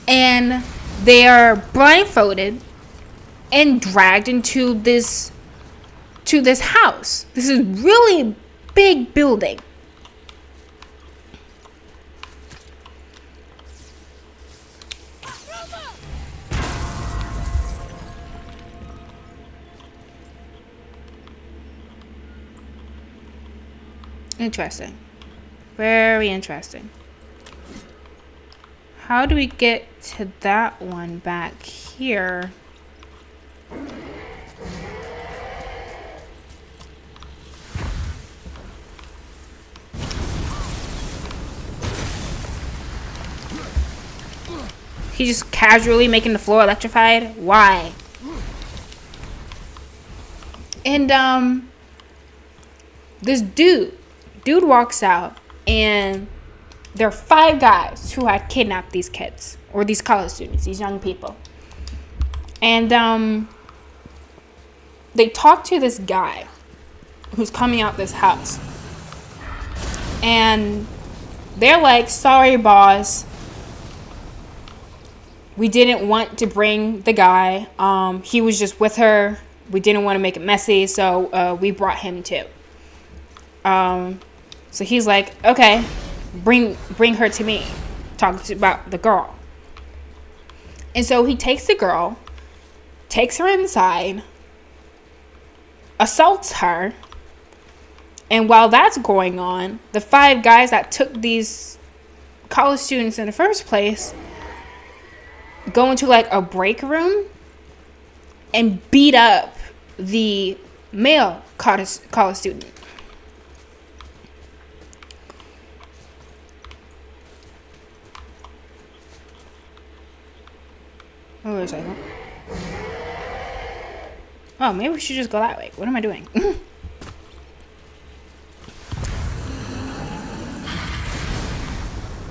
and they are blindfolded and dragged into this house. This is really big building. Interesting. Very interesting. How do we get to that one back here? He's just casually making the floor electrified? Why? And this dude walks out, and there are 5 guys who had kidnapped these kids, or these college students, these young people. And they talk to this guy who's coming out this house, and they're like, sorry boss, we didn't want to bring the guy, he was just with her, we didn't want to make it messy, so we brought him too. So he's like, okay, bring her to me. Talks about the girl. And so he takes the girl, takes her inside, assaults her. And while that's going on, the 5 guys that took these college students in the first place go into like a break room and beat up the male college student. Oh, wait a second. Oh, maybe we should just go that way. What am I doing?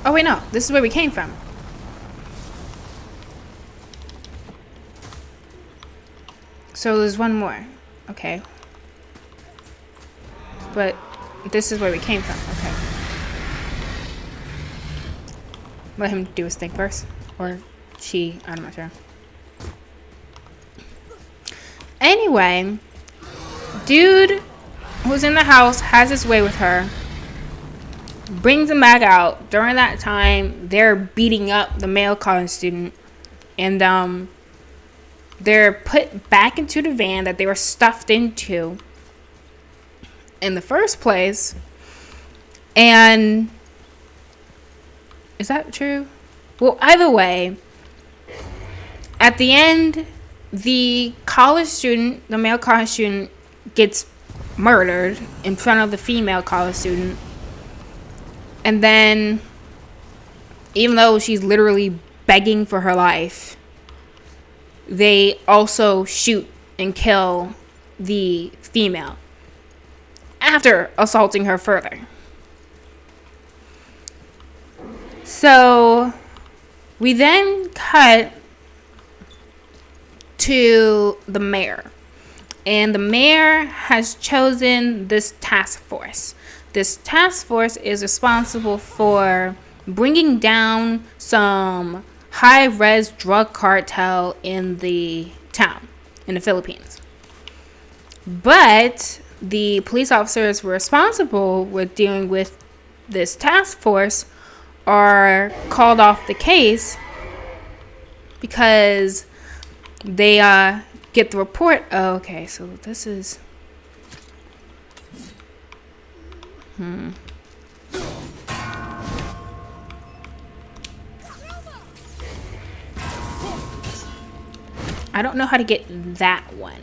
Oh, wait, no. This is where we came from. So there's one more. Okay. But this is where we came from. Okay. Let him do his thing first. Or she. I'm not sure. Anyway. Dude who's in the house has his way with her. Brings him back out. During that time, they're beating up the male college student. And, they're put back into the van that they were stuffed into in the first place. And is that true? Well, either way, at the end, the college student, the male college student, gets murdered in front of the female college student. And then, even though she's literally begging for her life, they also shoot and kill the female after assaulting her further. So we then cut to the mayor. And the mayor has chosen this task force. This task force is responsible for bringing down some high-res drug cartel in the town, in the Philippines. But the police officers responsible with dealing with this task force are called off the case because they get the report. Oh, okay, so this is... I don't know how to get that one.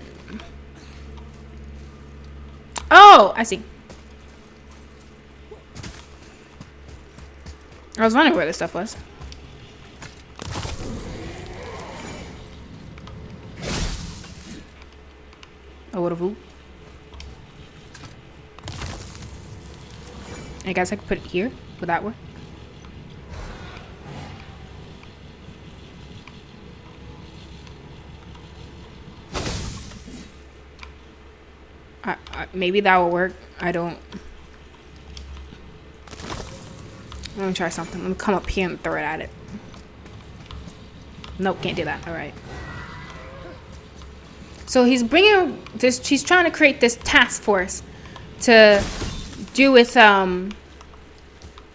Oh, I see. I was wondering where this stuff was. Oh, what a fool. I guess I could put it here. Would that work? Maybe that will work. I don't. Let me try something. Let me come up here and throw it at it. Nope, can't do that. All right. So he's bringing this. He's trying to create this task force to do with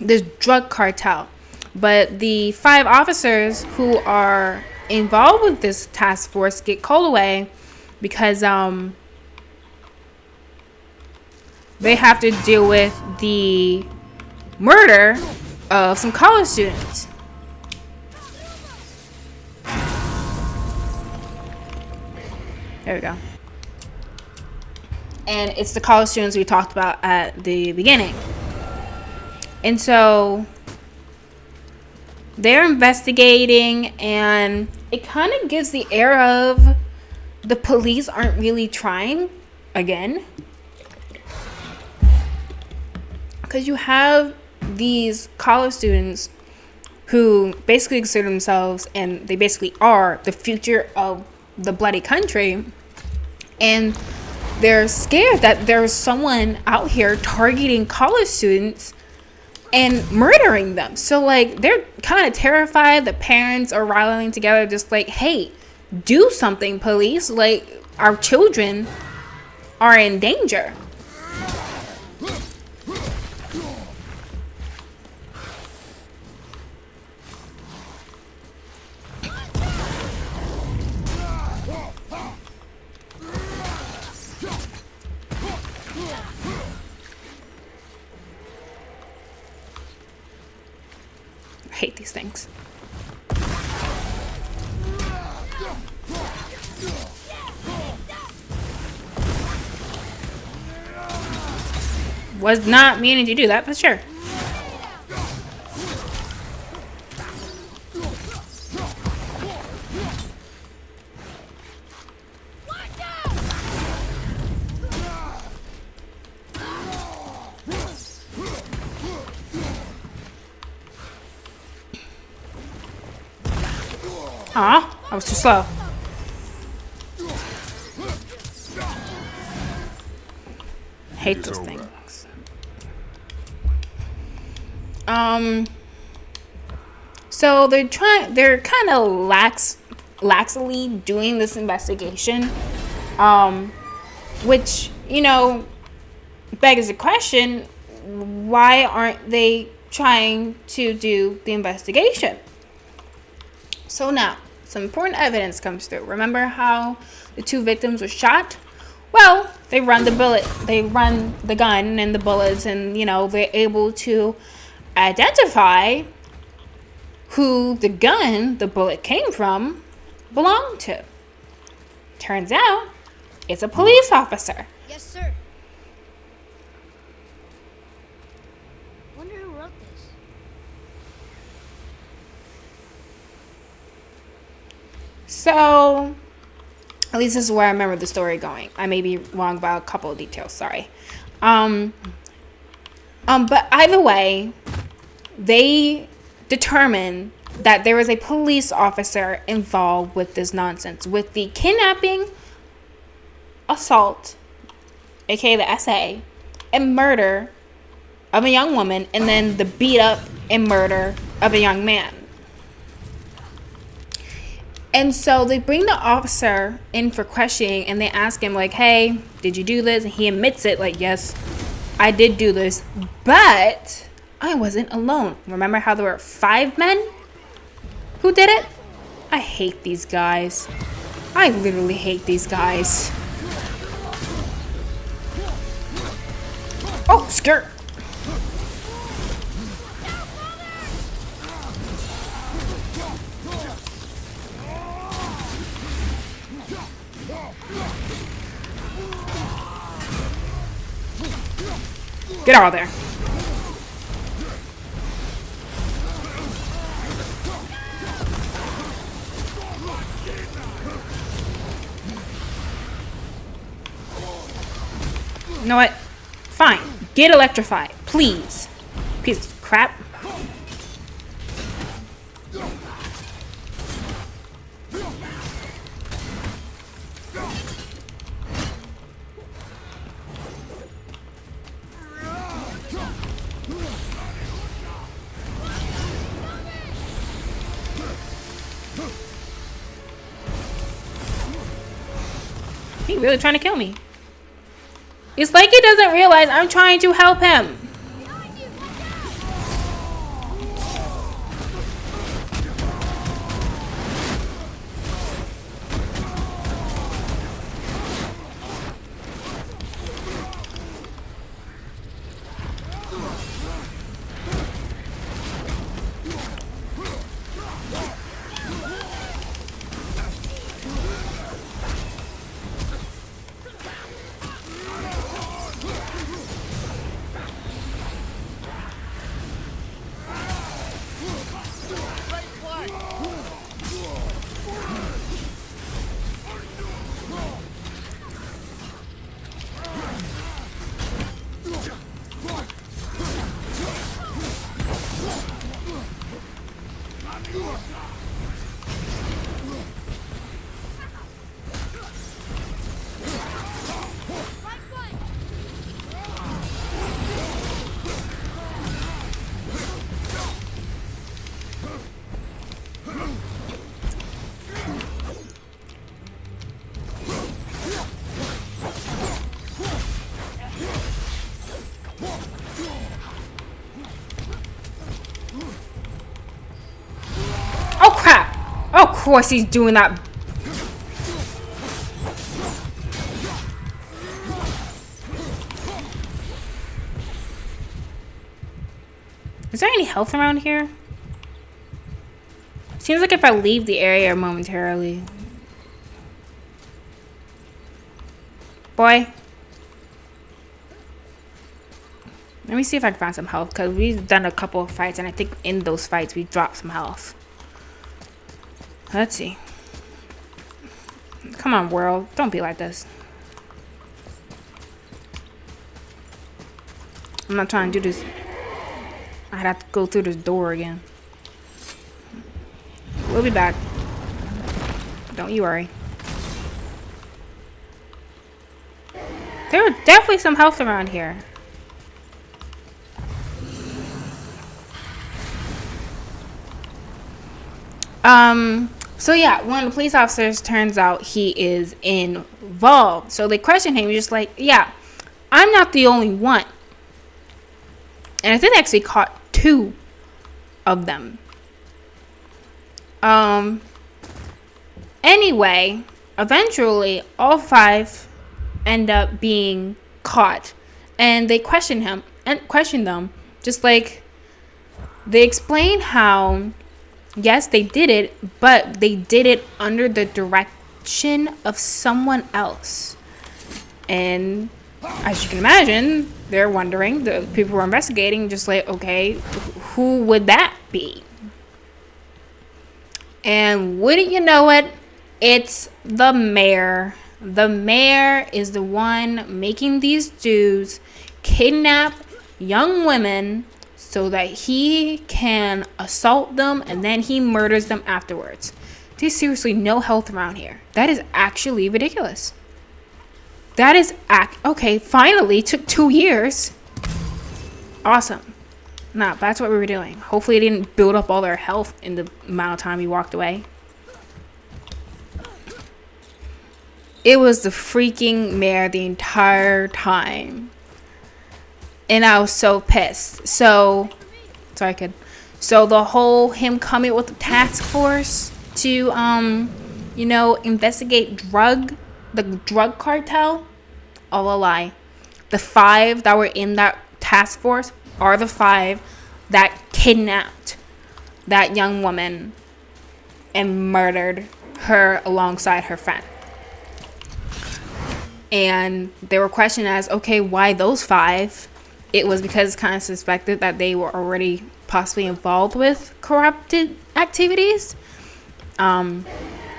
this drug cartel, but the 5 officers who are involved with this task force get called away because they have to deal with the murder of some college students. There we go. And it's the college students we talked about at the beginning. And so they're investigating, and it kind of gives the air of the police aren't really trying again. Because you have these college students who basically consider themselves, and they basically are, the future of the bloody country. And they're scared that there's someone out here targeting college students and murdering them. So like they're kind of terrified. The parents are rallying together, just like, hey, do something, police. Like, our children are in danger. I hate these things. Was not meaning to do that, but sure. Aw, I was too slow. Hate those things. So they're kind of laxly doing this investigation, which, you know, begs the question, why aren't they trying to do the investigation? So now, some important evidence comes through. Remember how the 2 victims were shot? Well, they run the gun and the bullets, and, you know, they're able to identify who the bullet came from, belonged to. Turns out, it's a police officer. Yes, sir. Wonder who wrote this. So, at least this is where I remember the story going. I may be wrong about a couple of details, sorry. But either way, they determined that there was a police officer involved with this nonsense, with the kidnapping, assault, aka the SA, and murder of a young woman, and then the beat up and murder of a young man. And so they bring the officer in for questioning, and they ask him, like, hey, did you do this? And he admits it, like, yes, I did do this, but I wasn't alone. Remember how there were 5 men who did it? I hate these guys. I literally hate these guys. Oh, skirt. Get out of there. You know what? Fine. Get electrified. Please. Piece of crap. He really trying to kill me. It's like he doesn't realize I'm trying to help him. Oh crap! Of course he's doing that. Is there any health around here? Seems like if I leave the area momentarily. Boy. Let me see if I can find some health, because we've done a couple of fights, and I think in those fights we dropped some health. Let's see. Come on, world. Don't be like this. I'm not trying to do this. I'd have to go through this door again. We'll be back. Don't you worry. There are definitely some health around here. So yeah, one of the police officers, turns out he is involved. So they question him. He's just like, yeah, I'm not the only one. And I think they actually caught 2 of them. Anyway, eventually all 5 end up being caught. And they question him and question them. Just like they explain how, yes, they did it, but they did it under the direction of someone else. And as you can imagine, they're wondering, the people who are investigating, just like, okay, who would that be? And wouldn't you know it, it's the mayor. The mayor is the one making these dudes kidnap young women so that he can assault them, and then he murders them afterwards. There's seriously no health around here. That is actually ridiculous. That is okay, finally, took 2 years. Awesome. Nah, that's what we were doing. Hopefully it didn't build up all their health in the amount of time we walked away. It was the freaking mayor the entire time. And I was so pissed. So the whole him coming with the task force to investigate the drug cartel, all a lie. The 5 that were in that task force are the 5 that kidnapped that young woman and murdered her alongside her friend. And they were questioned as, okay, why those 5? It was because it's kind of suspected that they were already possibly involved with corrupted activities.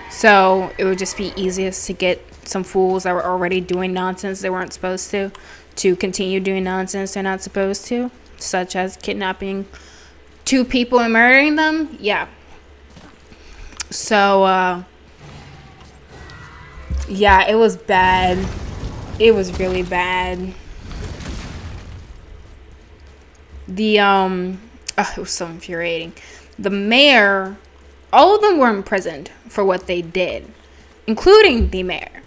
So it would just be easiest to get some fools that were already doing nonsense they weren't supposed to continue doing nonsense they're not supposed to, such as kidnapping 2 people and murdering them. Yeah. So, yeah, it was bad. It was really bad. It was so infuriating. The mayor, all of them were imprisoned for what they did, including the mayor.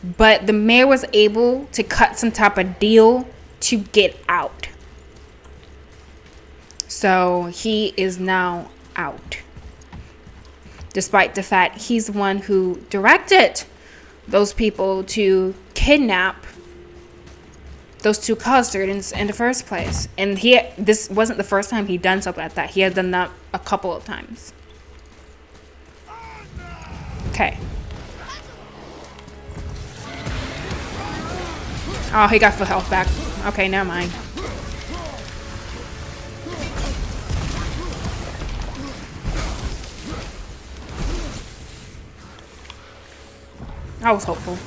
but the mayor was able to cut some type of deal to get out. So he is now out, despite the fact he's the one who directed those people to kidnap those two college students in the first place. And this wasn't the first time he'd done something like that. He had done that a couple of times. Okay. Oh, he got full health back. Okay, never mind. I was hopeful.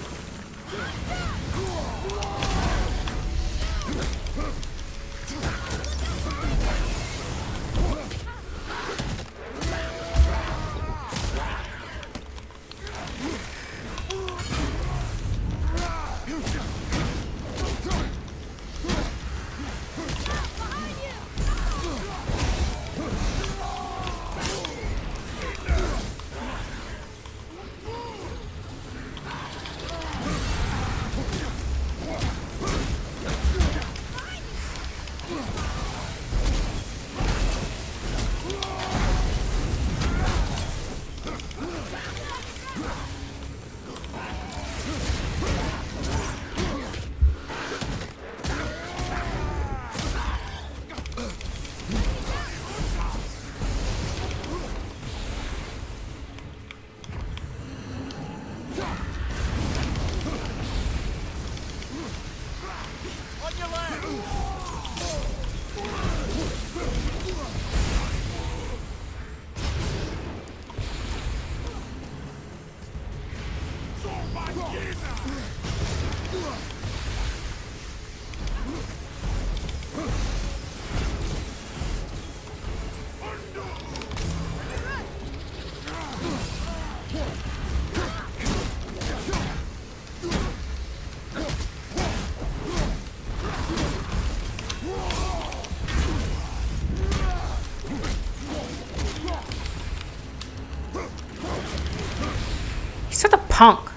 He's such a punk.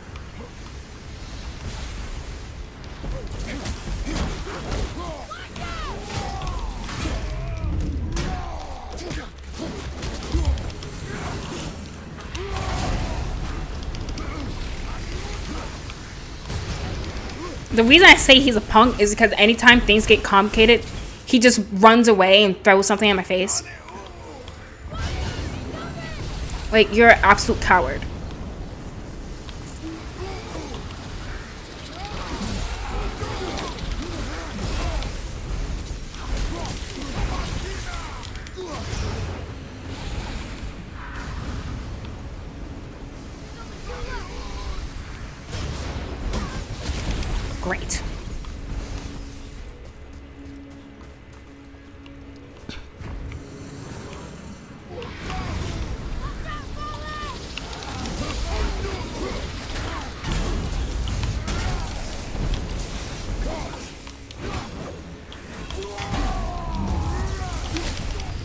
The reason I say he's a punk is because anytime things get complicated, he just runs away and throws something in my face. Like, you're an absolute coward. Great.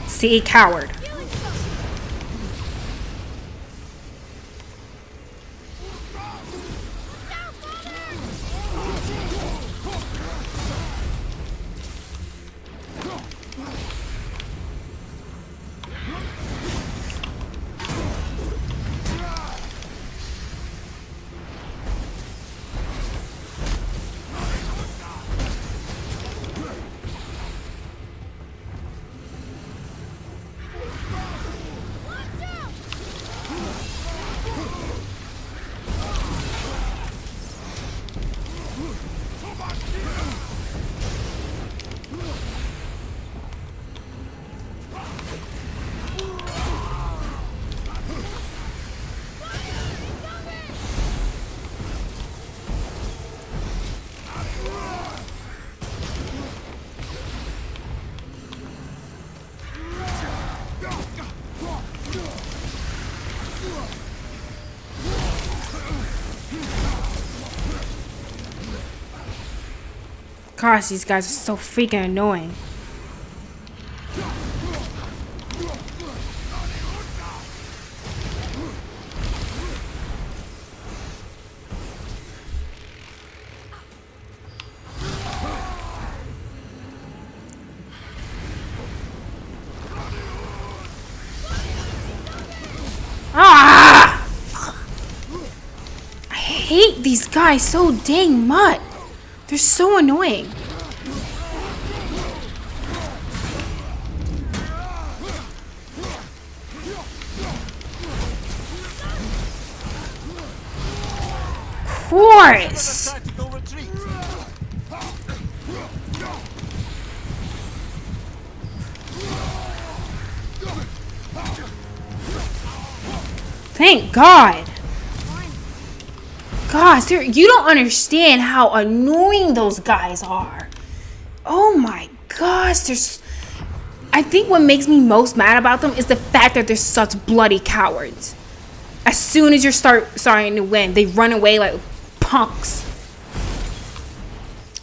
See, coward. Gosh, these guys are so freaking annoying. hate these guys so dang much. They're so annoying. Of course. Tactical retreat. Thank God. Gosh, you don't understand how annoying those guys are. Oh my gosh, I think what makes me most mad about them is the fact that they're such bloody cowards. As soon as you're starting to win, they run away like punks.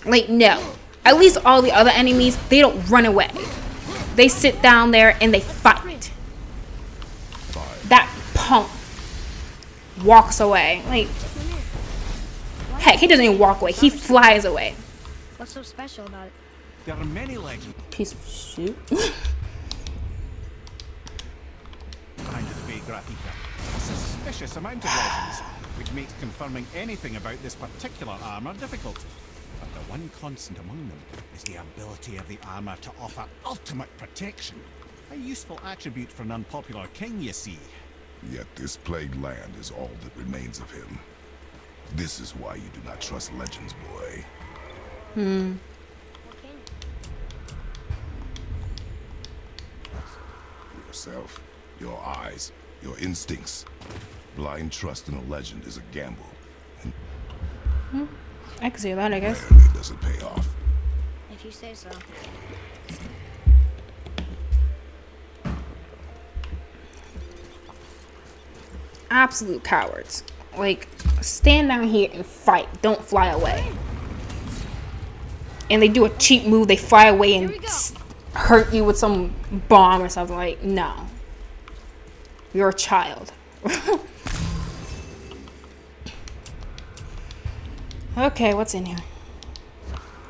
Like, no. At least all the other enemies, they don't run away. They sit down there and they fight. That punk walks away. Like, heck, he doesn't even walk away. He flies away. What's so special about it? There are many legends Piece of shit. behind the Bay Graffita. A suspicious amount of legends, which makes confirming anything about this particular armor difficult. But the one constant among them is the ability of the armor to offer ultimate protection. A useful attribute for an unpopular king, you see. Yet this plagued land is all that remains of him. This is why you do not trust legends, boy. Yourself, your eyes, your instincts. Blind trust in a legend is a gamble, and I can see that, I guess. rarely does it pay off. If you say so. Absolute cowards. Like, stand down here and fight. Don't fly away. And they do a cheap move. They fly away and hurt you with some bomb or something. Like, no. You're a child. Okay, what's in here?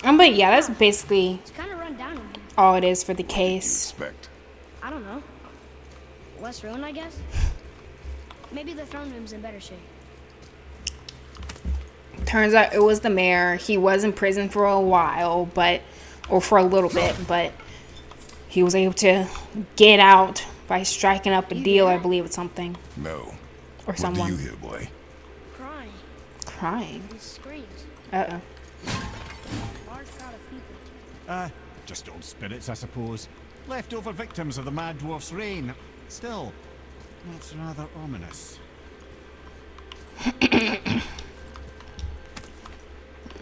But yeah, that's basically It's kind of run down in here. all it is for the You case. expect. I don't know. Less ruined, I guess? Maybe the throne room's in better shape. Turns out it was the mayor. He was in prison for a while, or for a little bit, but he was able to get out by striking up a deal, I believe, with something. No. Or What someone. do you hear, boy? Crying Crying. and screams. Uh-oh. Large crowd of people. Just old spirits, I suppose. Leftover victims of the Mad Dwarf's reign. Still, that's rather ominous.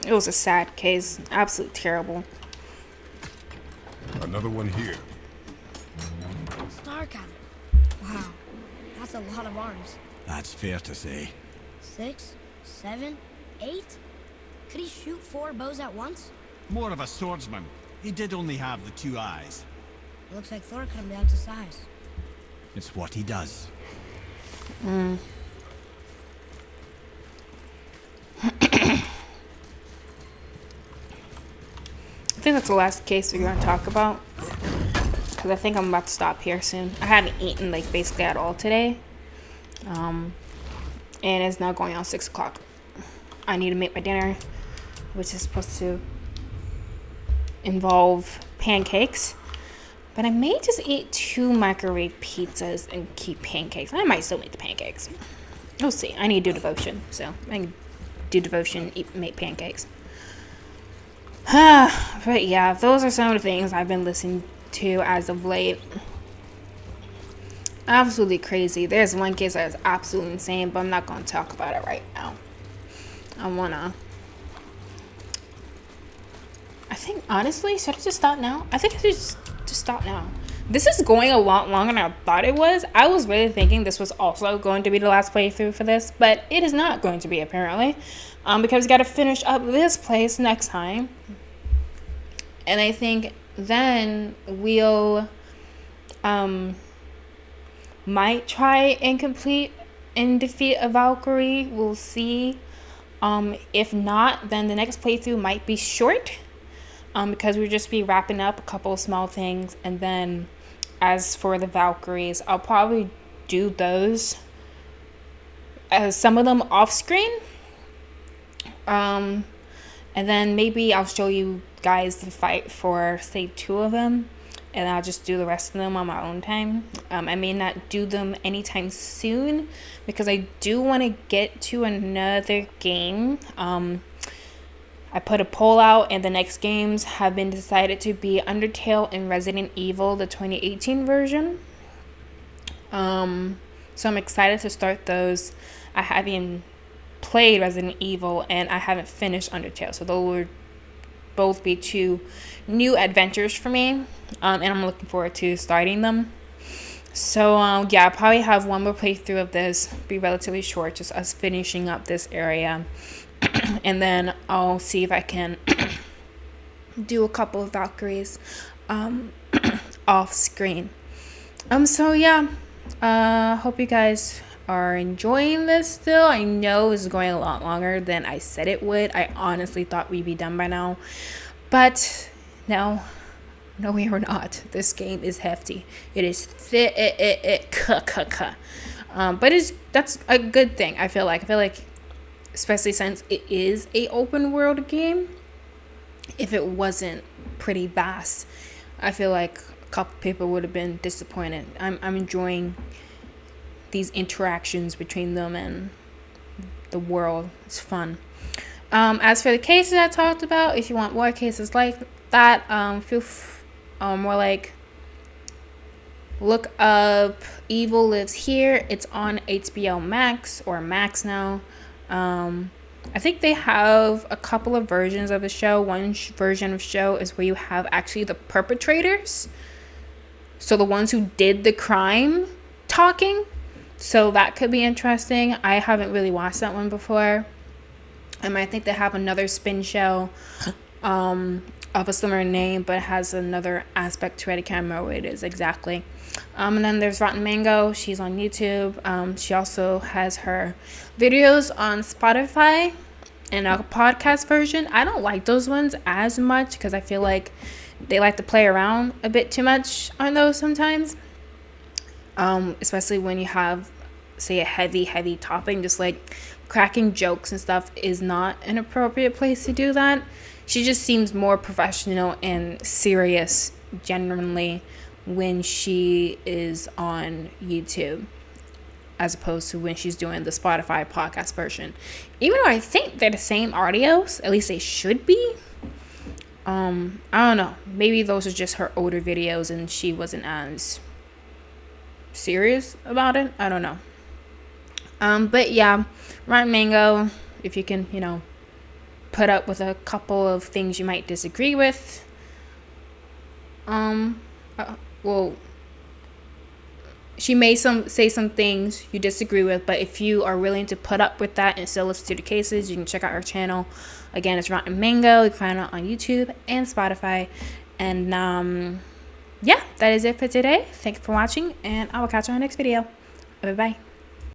It was a sad case. Absolutely terrible. Another one here. Starkadder. Wow. That's a lot of arms. That's fair to say. 6, 7, 8? Could he shoot 4 bows at once? More of a swordsman. He did only have the 2 eyes. Looks like Thor cut him down to size. It's what he does. I think that's the last case we're going to talk about. Because I think I'm about to stop here soon. I haven't eaten, like, basically at all today. And it's now going on 6 o'clock. I need to make my dinner, which is supposed to involve pancakes. But I may just eat 2 microwave pizzas and keep pancakes. I might still make the pancakes. We'll see. I need to do devotion. So I can do devotion, make pancakes. But yeah, those are some of the things I've been listening to as of late. Absolutely crazy. There's one case that is absolutely insane, but I'm not going to talk about it right now. I think, honestly, should I just stop now? I think I should just stop now. This is going a lot longer than I thought it was. I was really thinking this was also going to be the last playthrough for this, but it is not going to be, apparently. Because we got to finish up this place next time. And I think then we'll might try and complete and defeat a Valkyrie. We'll see. If not, then the next playthrough might be short. Because we'll just be wrapping up a couple of small things. And then as for the Valkyries, I'll probably do those. Some of them off screen. And then maybe I'll show you guys the fight for, say, 2 of them. And I'll just do the rest of them on my own time. I may not do them anytime soon because I do want to get to another game. I put a poll out, and the next games have been decided to be Undertale and Resident Evil, the 2018 version. So I'm excited to start those. I haven't played Resident Evil, and I haven't finished Undertale, so those would both be 2 new adventures for me, and I'm looking forward to starting them. So yeah, I'll probably have one more playthrough of this, be relatively short, just us finishing up this area. And then I'll see if I can do a couple of Valkyries off screen. So yeah, hope you guys are enjoying this still. I know it's going a lot longer than I said it would. I honestly thought we'd be done by now, but no, we are not. This game is hefty. It is thick, but that's a good thing. I feel like, especially since it is a open world game. If it wasn't pretty vast, I feel like a couple people would have been disappointed. I'm enjoying these interactions between them and the world. It's fun. As for the cases I talked about, if you want more cases like that, more like look up Evil Lives Here. It's on HBO Max or Max now. I think they have a couple of versions of the show. One version of show is where you have actually the perpetrators, so the ones who did the crime talking. So that could be interesting. I haven't really watched that one before. I think they have another spin show of a similar name, but it has another aspect to it. I can't remember what it is exactly. And then there's Rotten Mango. She's on YouTube. She also has her videos on Spotify and a podcast version. I don't like those ones as much because I feel like they like to play around a bit too much on those sometimes. Especially when you have, say, a heavy topic, just like cracking jokes and stuff is not an appropriate place to do that. She just seems more professional and serious genuinely when she is on YouTube as opposed to when she's doing the Spotify podcast version. Even though I think they're the same audios, at least they should be. I don't know. Maybe those are just her older videos and she wasn't as serious about it. I don't know. But yeah, Rotten Mango, if you can, put up with a couple of things you might disagree with. Well, she may say some things you disagree with, but if you are willing to put up with that and still listen to the cases, you can check out her channel. Again, it's Rotten Mango. You can find it on YouTube and Spotify. And yeah, that is it for today. Thank you for watching, and I will catch you on the next video. Bye bye.